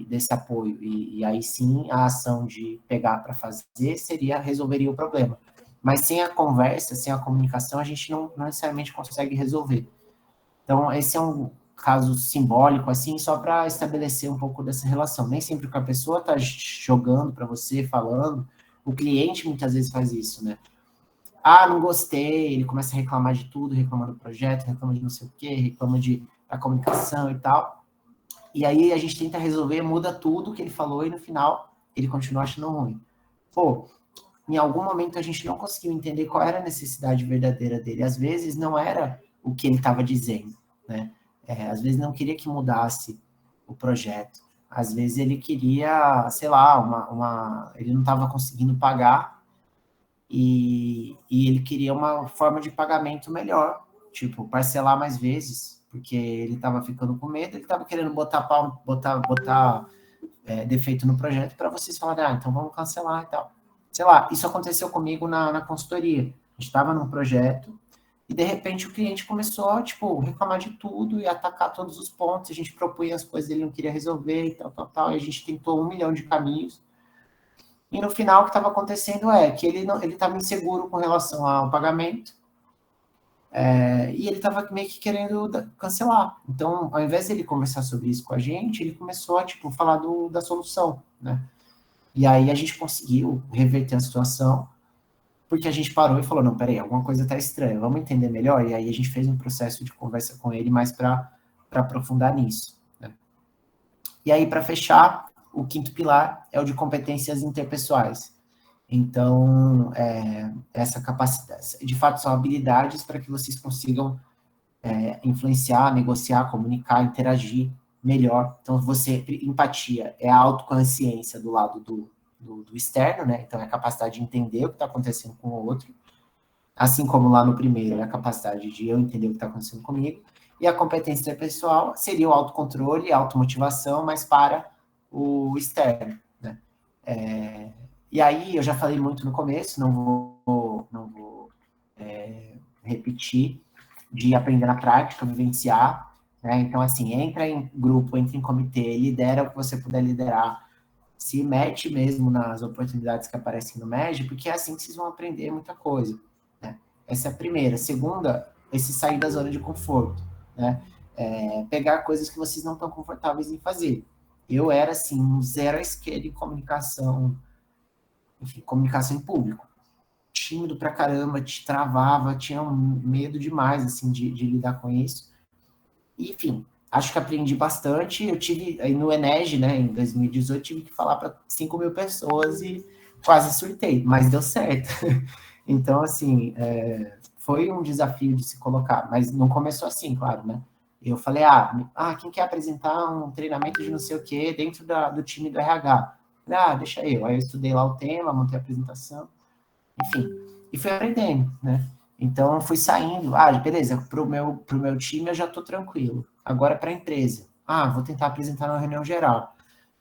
desse apoio. E aí sim, a ação de pegar para fazer resolveria o problema. Mas sem a conversa, sem a comunicação, a gente não necessariamente consegue resolver. Então, esse é um caso simbólico, assim, só para estabelecer um pouco dessa relação. Nem sempre que a pessoa está jogando para você, falando, o cliente muitas vezes faz isso, né? Ah, não gostei, ele começa a reclamar de tudo, reclama do projeto, reclama de não sei o quê, reclama da comunicação e tal. E aí a gente tenta resolver, muda tudo que ele falou e no final ele continua achando ruim. Pô, em algum momento a gente não conseguiu entender qual era a necessidade verdadeira dele. Às vezes não era o que ele estava dizendo, né? Às vezes não queria que mudasse o projeto. Às vezes ele queria, sei lá, ele não estava conseguindo pagar e ele queria uma forma de pagamento melhor, tipo, parcelar mais vezes, porque ele estava ficando com medo, ele estava querendo botar defeito no projeto para vocês falarem, então vamos cancelar e tal. Sei lá, isso aconteceu comigo na consultoria. A gente estava num projeto e, de repente, o cliente começou a, tipo, reclamar de tudo e atacar todos os pontos. A gente propunha as coisas, ele não queria resolver e tal. E a gente tentou 1 milhão de caminhos. E, no final, o que estava acontecendo que ele estava inseguro com relação ao pagamento. E ele estava meio que querendo cancelar. Então, ao invés de ele conversar sobre isso com a gente, ele começou a, tipo, falar da solução, né? E aí a gente conseguiu reverter a situação, porque a gente parou e falou, não, peraí, alguma coisa está estranha, vamos entender melhor? E aí a gente fez um processo de conversa com ele mais para aprofundar nisso, né? E aí, para fechar, o 5º pilar é o de competências interpessoais. Então, essa capacidade, de fato, são habilidades para que vocês consigam influenciar, negociar, comunicar, interagir melhor. Então, empatia é a autoconsciência do lado do externo, né? Então, é a capacidade de entender o que está acontecendo com o outro, assim como lá no primeiro, é a capacidade de eu entender o que está acontecendo comigo. E a competência interpessoal seria o autocontrole, a automotivação, mas para o externo, né? E aí, eu já falei muito no começo, não vou repetir, de aprender na prática, vivenciar, né? Então, assim, entra em grupo, entra em comitê, lidera o que você puder liderar, se mete mesmo nas oportunidades que aparecem no MEG, porque é assim que vocês vão aprender muita coisa, né? Essa é a primeira. Segunda, esse sair da zona de conforto, né? Pegar coisas que vocês não estão confortáveis em fazer. Eu era, assim, um zero à esquerda em comunicação, enfim, comunicação em público. Tímido pra caramba, te travava, tinha medo demais, assim, de lidar com isso. E, enfim, acho que aprendi bastante. Eu tive, aí no Eneg, né, em 2018, tive que falar para 5 mil pessoas e quase surtei, mas deu certo. Então, assim, foi um desafio de se colocar, mas não começou assim, claro, né? Eu falei, quem quer apresentar um treinamento de não sei o quê dentro do time do RH? Falei, deixa eu. Aí eu estudei lá o tema, montei a apresentação, enfim, e fui aprendendo, né? Então, fui saindo, beleza, pro meu time eu já estou tranquilo. Agora, para a empresa. Vou tentar apresentar na reunião geral.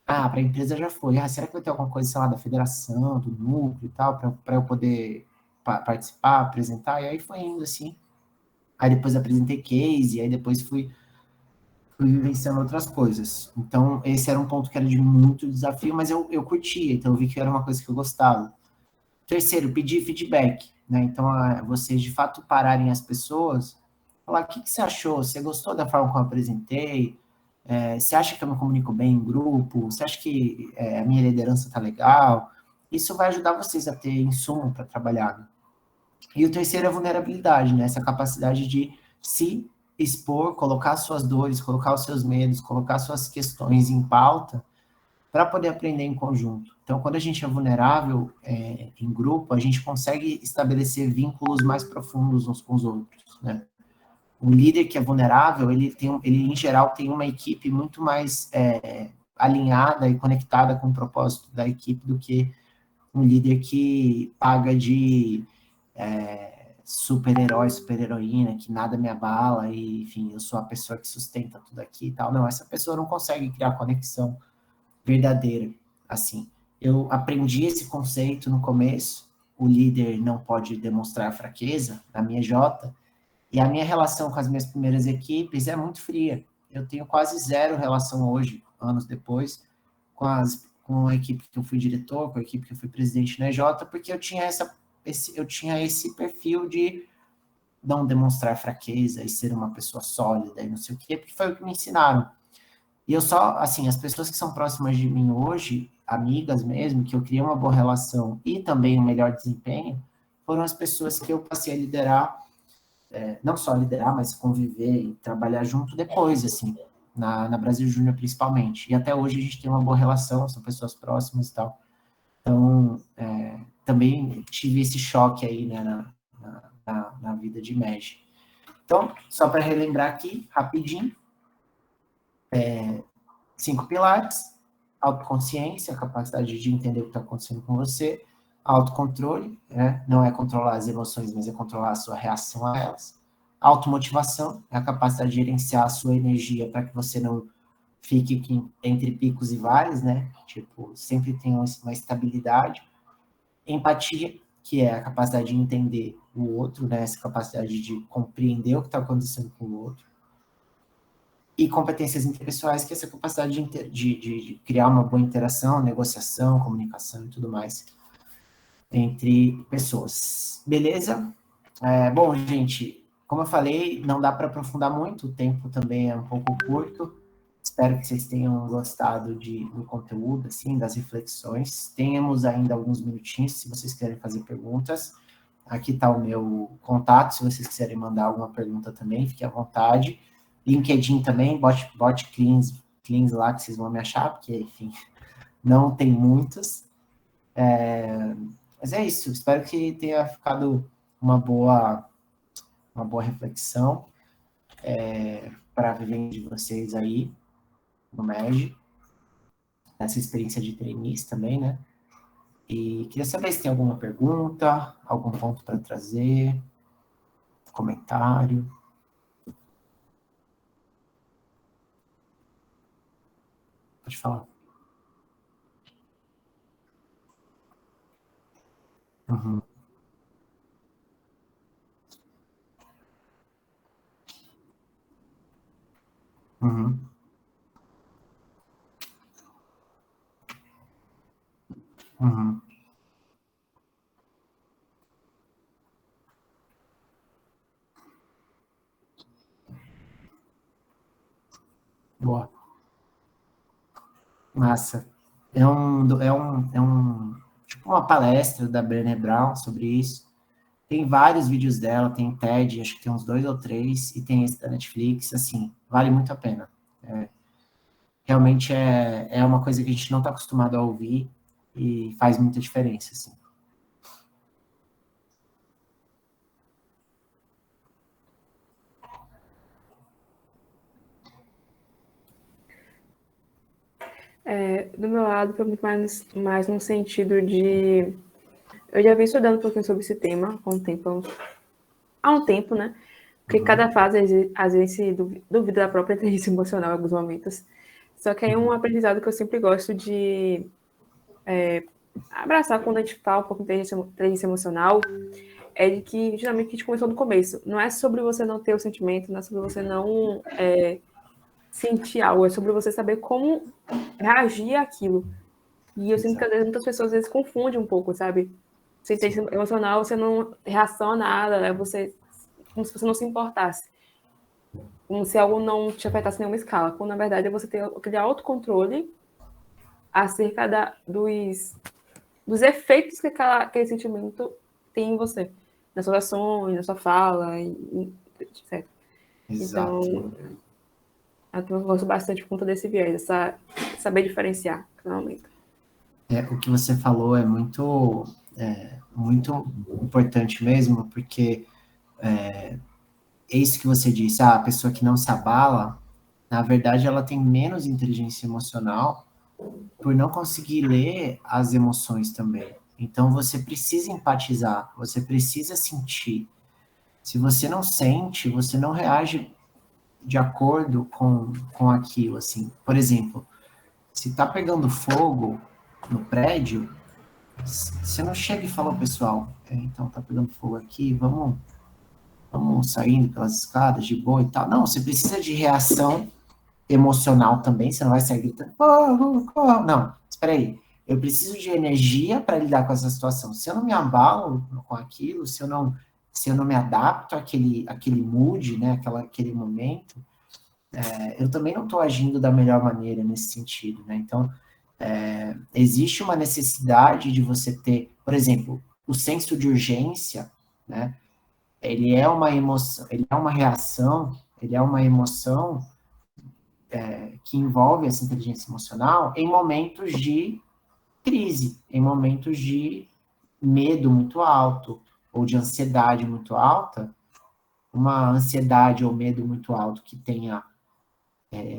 Para a empresa já foi. Será que vai ter alguma coisa, sei lá, da federação, do núcleo e tal, para eu poder participar, apresentar? E aí foi indo, assim. Aí depois apresentei case, e aí depois fui vivenciando outras coisas. Então, esse era um ponto que era de muito desafio, mas eu curtia, então eu vi que era uma coisa que eu gostava. Terceiro, pedir feedback, né? Então, vocês de fato pararem as pessoas, falar, o que você achou? Você gostou da forma como eu apresentei? Você acha que eu me comunico bem em grupo? Você acha que a minha liderança tá legal? Isso vai ajudar vocês a ter insumo para trabalhar, né? E o terceiro é a vulnerabilidade, né? Essa capacidade de se expor, colocar suas dores, colocar os seus medos, colocar suas questões em pauta para poder aprender em conjunto. Então, quando a gente é vulnerável em grupo, a gente consegue estabelecer vínculos mais profundos uns com os outros, né? O líder que é vulnerável, ele em geral tem uma equipe muito mais alinhada e conectada com o propósito da equipe do que um líder que paga de super-herói, super-heroína, que nada me abala, e, enfim, eu sou a pessoa que sustenta tudo aqui e tal. Não, essa pessoa não consegue criar conexão verdadeira, assim. Eu aprendi esse conceito no começo, o líder não pode demonstrar fraqueza, na minha J, e a minha relação com as minhas primeiras equipes é muito fria. Eu tenho quase zero relação hoje, anos depois, com a equipe que eu fui diretor, com a equipe que eu fui presidente na EJ, porque eu tinha esse perfil de não demonstrar fraqueza e ser uma pessoa sólida e não sei o quê, porque foi o que me ensinaram. E eu só, assim, as pessoas que são próximas de mim hoje, amigas mesmo, que eu criei uma boa relação e também um melhor desempenho, foram as pessoas que eu passei a liderar, não só liderar, mas conviver e trabalhar junto depois, assim, na Brasil Júnior principalmente. E até hoje a gente tem uma boa relação, são pessoas próximas e tal. Então, também tive esse choque aí, né, na vida de MEG. Então, só para relembrar aqui, rapidinho, 5 pilares: autoconsciência, a capacidade de entender o que está acontecendo com você; autocontrole, não é controlar as emoções, mas é controlar a sua reação a elas; automotivação, é a capacidade de gerenciar a sua energia para que você não fique entre picos e vales, né? Tipo, sempre tem uma estabilidade. Empatia, que é a capacidade de entender o outro, né? Essa capacidade de compreender o que está acontecendo com o outro. E competências interpessoais, que é essa capacidade de criar uma boa interação, negociação, comunicação e tudo mais entre pessoas. Beleza? Bom, gente, como eu falei, não dá para aprofundar muito, o tempo também é um pouco curto. Espero que vocês tenham gostado do conteúdo, assim, das reflexões. Temos ainda alguns minutinhos, se vocês querem fazer perguntas. Aqui está o meu contato, se vocês quiserem mandar alguma pergunta também, fique à vontade. LinkedIn também, bote cleans lá, que vocês vão me achar, porque, enfim, não tem muitos. Mas é isso, espero que tenha ficado uma boa reflexão para a vivência de vocês aí no MEG, essa experiência de trainees também, né? E queria saber se tem alguma pergunta, algum ponto para trazer, comentário. Pode falar. Uhum. Uhum. Uhum. Boa. Massa. Tipo uma palestra da Brené Brown sobre isso. Tem vários vídeos dela, tem TED, acho que tem uns 2 ou 3, e tem esse da Netflix, assim, vale muito a pena. Realmente é uma coisa que a gente não está acostumado a ouvir e faz muita diferença, assim. Do meu lado, foi muito mais no sentido de... Eu já venho estudando um pouquinho sobre esse tema há um tempo, né? Porque cada fase, às vezes, se duvida da própria inteligência emocional em alguns momentos. Só que é um aprendizado que eu sempre gosto de abraçar quando a gente fala um pouco de inteligência emocional, é de que, geralmente, a gente começou no começo. Não é sobre você não ter o sentimento, não é sobre você não sentir algo, é sobre você saber como reagir àquilo. E eu sinto que, às vezes, muitas pessoas, às vezes, confundem um pouco, sabe? Você inteligência emocional, você não reaciona a nada, né? Como se você não se importasse. Como se algo não te afetasse em nenhuma escala. Quando, na verdade, é você ter aquele autocontrole acerca dos efeitos que aquele sentimento tem em você. Nas suas ações, na sua fala, etc. Exato. Então, eu gosto bastante por conta desse viés, saber diferenciar, claramente. O que você falou é muito importante mesmo, porque é isso que você disse, a pessoa que não se abala, na verdade, ela tem menos inteligência emocional por não conseguir ler as emoções também. Então, você precisa empatizar, você precisa sentir. Se você não sente, você não reage de acordo com aquilo, assim. Por exemplo, se tá pegando fogo no prédio, você não chega e fala ao pessoal, então tá pegando fogo aqui, vamos saindo pelas escadas de boa e tal. Não, você precisa de reação emocional também, você não vai sair gritando, não, espera aí, eu preciso de energia para lidar com essa situação. Se eu não me abalo com aquilo, se eu não me adapto àquele mood, né, aquele momento, eu também não estou agindo da melhor maneira nesse sentido, né? Então, existe uma necessidade de você ter, por exemplo, o senso de urgência, né? Ele é uma emoção, ele é uma reação, ele é uma emoção que envolve essa inteligência emocional em momentos de crise, em momentos de medo muito alto, ou de ansiedade muito alta. Uma ansiedade ou medo muito alto que tenha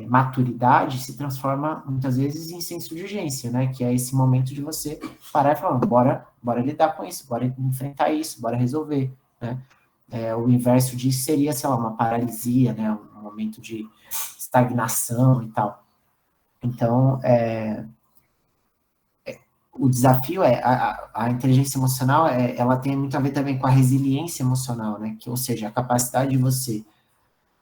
maturidade se transforma muitas vezes em senso de urgência, né? Que é esse momento de você parar e falar, bora lidar com isso, bora enfrentar isso, bora resolver, né? O inverso disso seria, sei lá, uma paralisia, né? Um momento de estagnação e tal. Então, o desafio a inteligência emocional, ela tem muito a ver também com a resiliência emocional, né? Ou seja, a capacidade de você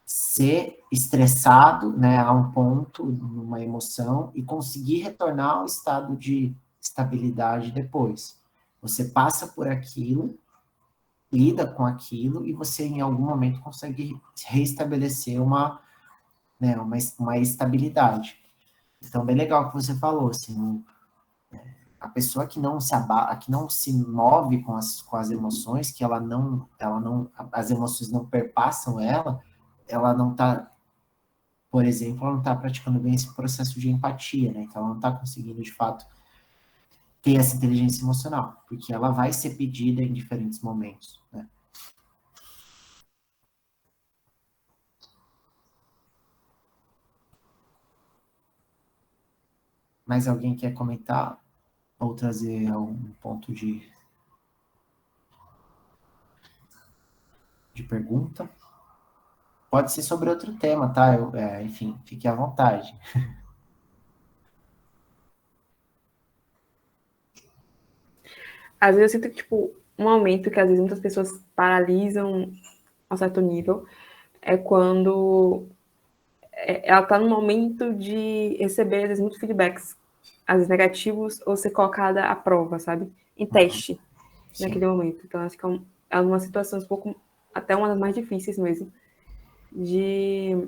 ser estressado, né, a um ponto, numa emoção, e conseguir retornar ao estado de estabilidade depois. Você passa por aquilo, lida com aquilo, e você, em algum momento, consegue reestabelecer uma estabilidade. Então, bem legal o que você falou, assim, a pessoa que não se move com as emoções, que as emoções não perpassam ela não está, por exemplo, ela não está praticando bem esse processo de empatia, né? Então, ela não está conseguindo, de fato, ter essa inteligência emocional, porque ela vai ser pedida em diferentes momentos, né? Mais alguém quer comentar ou trazer algum ponto de pergunta? Pode ser sobre outro tema, tá? Enfim, fique à vontade. Às vezes eu sinto que, tipo, um momento que às vezes muitas pessoas paralisam a um certo nível é quando ela está no momento de receber, às vezes, muitos feedbacks, às vezes negativos, ou ser colocada à prova, sabe? Em teste, naquele momento. Então, acho que é uma situação um pouco, até uma das mais difíceis mesmo, de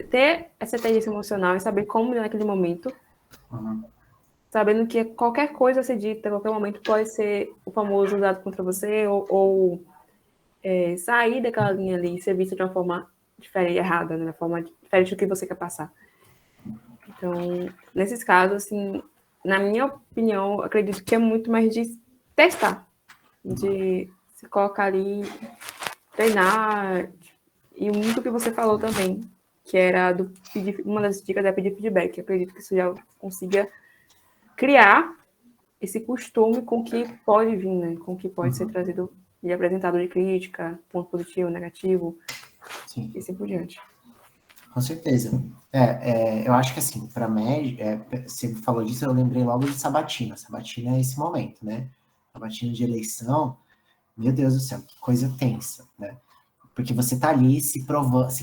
ter essa inteligência emocional e saber como lidar naquele momento, sabendo que qualquer coisa a ser dita, a qualquer momento pode ser o famoso usado contra você, ou sair daquela linha ali e ser vista de uma forma diferente, errada, né? De uma forma diferente do que você quer passar. Então, nesses casos, assim, na minha opinião, acredito que é muito mais de testar, de se colocar ali, treinar, e muito que você falou também, que era uma das dicas é pedir feedback. Eu acredito que isso já consiga criar esse costume com que pode vir, né? Com que pode ser trazido e apresentado de crítica, ponto positivo, negativo, e assim por diante. Com certeza. Eu acho que assim, para média, você falou disso, eu lembrei logo de sabatina. Sabatina é esse momento, né? Sabatina de eleição, meu Deus do céu, que coisa tensa, né? Porque você tá ali se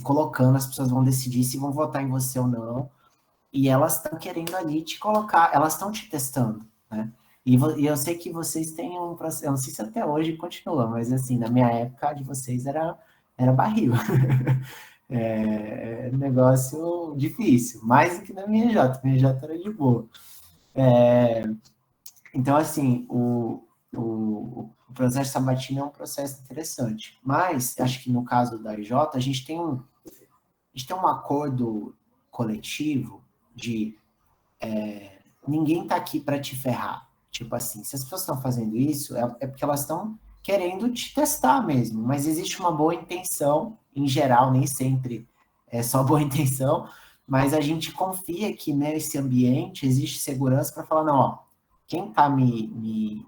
colocando, as pessoas vão decidir se vão votar em você ou não, e elas estão querendo ali te colocar, elas estão te testando, né? E eu sei que vocês têm um processo, eu não sei se até hoje continua, mas assim, na minha época de vocês era barril. Negócio difícil, mais do que na minha J era de boa. Então, assim, o processo sabatina é um processo interessante, mas acho que no caso da IJ, a gente tem um acordo coletivo de ninguém está aqui para te ferrar. Tipo assim, se as pessoas estão fazendo isso, é porque elas estão querendo te testar mesmo, mas existe uma boa intenção, em geral, nem sempre é só boa intenção, mas a gente confia que nesse ambiente existe segurança para falar, não, ó, quem está me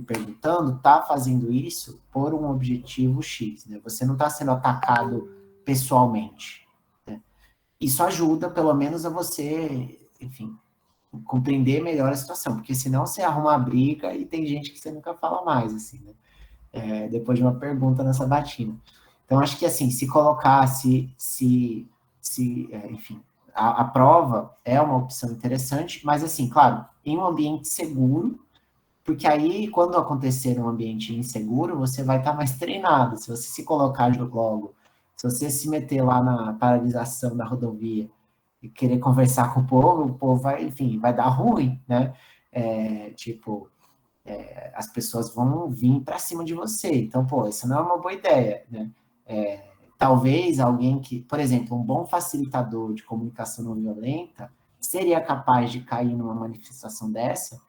perguntando está fazendo isso por um objetivo X, né? Você não está sendo atacado pessoalmente, né? Isso ajuda, pelo menos, a você, enfim, compreender melhor a situação, porque senão você arruma uma briga e tem gente que você nunca fala mais, assim, né? Depois de uma pergunta na sabatina. Então, acho que, assim, se colocar, enfim, a prova é uma opção interessante, mas, assim, claro, em um ambiente seguro, porque aí, quando acontecer um ambiente inseguro, você vai estar mais treinado. Se você se colocar logo, se você se meter lá na paralisação da rodovia e querer conversar com o povo vai, enfim, vai dar ruim, né? As pessoas vão vir para cima de você. Então, pô, isso não é uma boa ideia, né? Talvez alguém que, por exemplo, um bom facilitador de comunicação não violenta seria capaz de cair numa manifestação dessa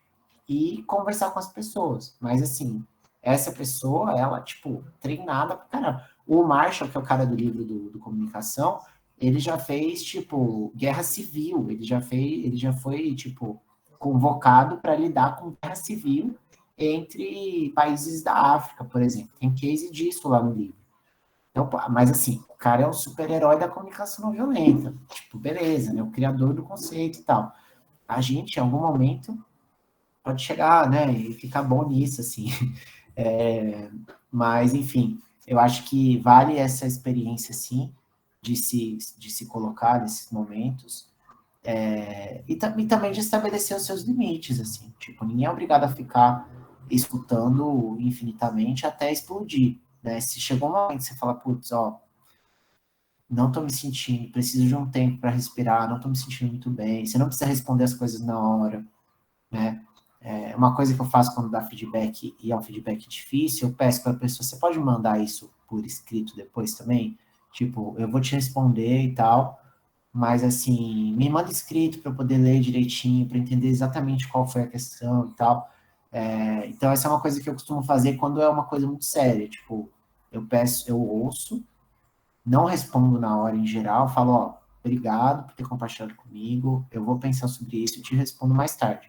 e conversar com as pessoas. Mas, assim, essa pessoa, ela, tipo, treinada pra caramba. O Marshall, que é o cara do livro do Comunicação, ele já fez, tipo, guerra civil. Ele já foi, tipo, convocado para lidar com guerra civil entre países da África, por exemplo. Tem case disso lá no livro. Então, mas, assim, o cara é o super-herói da comunicação não violenta. Tipo, beleza, né? O criador do conceito e tal. A gente, em algum momento, pode chegar, né, e ficar bom nisso, assim. Mas, enfim, eu acho que vale essa experiência, assim, de se colocar nesses momentos, e também de estabelecer os seus limites, assim. Tipo, ninguém é obrigado a ficar escutando infinitamente até explodir, né? Se chegou um momento que você fala, putz, ó, não tô me sentindo, preciso de um tempo para respirar, não tô me sentindo muito bem, você não precisa responder as coisas na hora, né? Uma coisa que eu faço quando dá feedback, e é um feedback difícil, eu peço para a pessoa, você pode mandar isso por escrito depois também? Tipo, eu vou te responder e tal, mas, assim, me manda escrito para eu poder ler direitinho, para entender exatamente qual foi a questão e tal. Então, essa é uma coisa que eu costumo fazer quando é uma coisa muito séria. Tipo, eu ouço, não respondo na hora em geral, falo, ó, obrigado por ter compartilhado comigo, eu vou pensar sobre isso e te respondo mais tarde.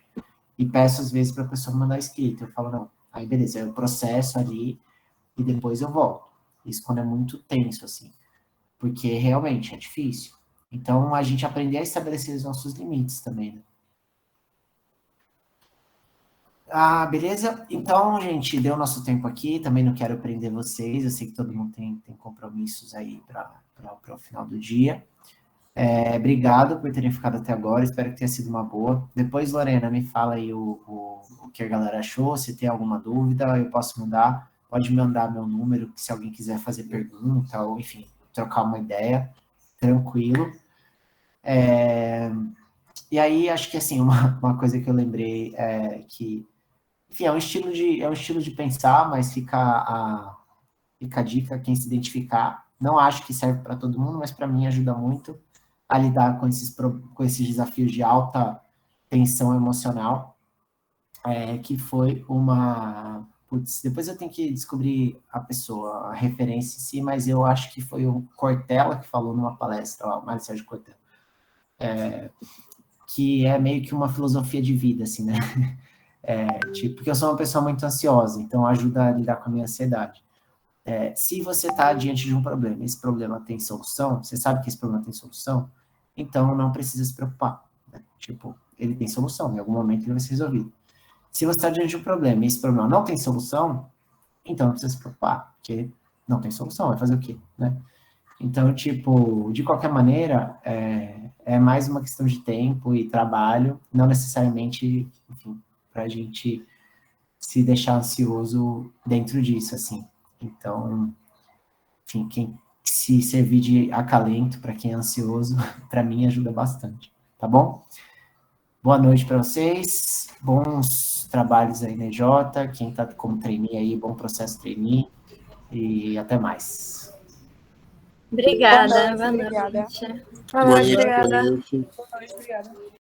E peço, às vezes, para a pessoa mandar escrito. Eu falo, não, aí beleza, eu processo ali e depois eu volto. Isso quando é muito tenso, assim. Porque realmente é difícil. Então, a gente aprender a estabelecer os nossos limites também, né? Beleza? Então, gente, deu nosso tempo aqui. Também não quero prender vocês. Eu sei que todo mundo tem compromissos aí para o final do dia. Obrigado por terem ficado até agora, espero que tenha sido uma boa. Depois, Lorena, me fala aí o que a galera achou, se tem alguma dúvida, eu posso mandar, pode mandar meu número, se alguém quiser fazer pergunta, ou enfim, trocar uma ideia, tranquilo. E aí, acho que assim, uma coisa que eu lembrei é que, enfim, é um estilo de pensar, mas fica a dica, quem se identificar. Não acho que serve para todo mundo, mas para mim ajuda muito a lidar com esses desafios de alta tensão emocional, que foi uma... Putz, depois eu tenho que descobrir a pessoa, a referência em si, mas eu acho que foi o Cortella que falou numa palestra, o Mário Sérgio Cortella, que é meio que uma filosofia de vida, assim, né? Porque eu sou uma pessoa muito ansiosa, então ajuda a lidar com a minha ansiedade. Se você está diante de um problema, esse problema tem solução, você sabe que esse problema tem solução, então não precisa se preocupar, né? Tipo, ele tem solução, em algum momento ele vai ser resolvido. Se você está diante de um problema e esse problema não tem solução, então não precisa se preocupar, porque não tem solução, vai fazer o quê, né? Então, tipo, de qualquer maneira, é mais uma questão de tempo e trabalho, não necessariamente, enfim, para a gente se deixar ansioso dentro disso, assim. Então, enfim, quem se servir de acalento para quem é ansioso, para mim ajuda bastante, tá bom? Boa noite para vocês, bons trabalhos aí na EJ, quem está como trainee aí, bom processo trainee, e até mais. Obrigada, Boa noite, obrigada. Boa noite, Boa obrigada. noite. Boa noite, obrigada.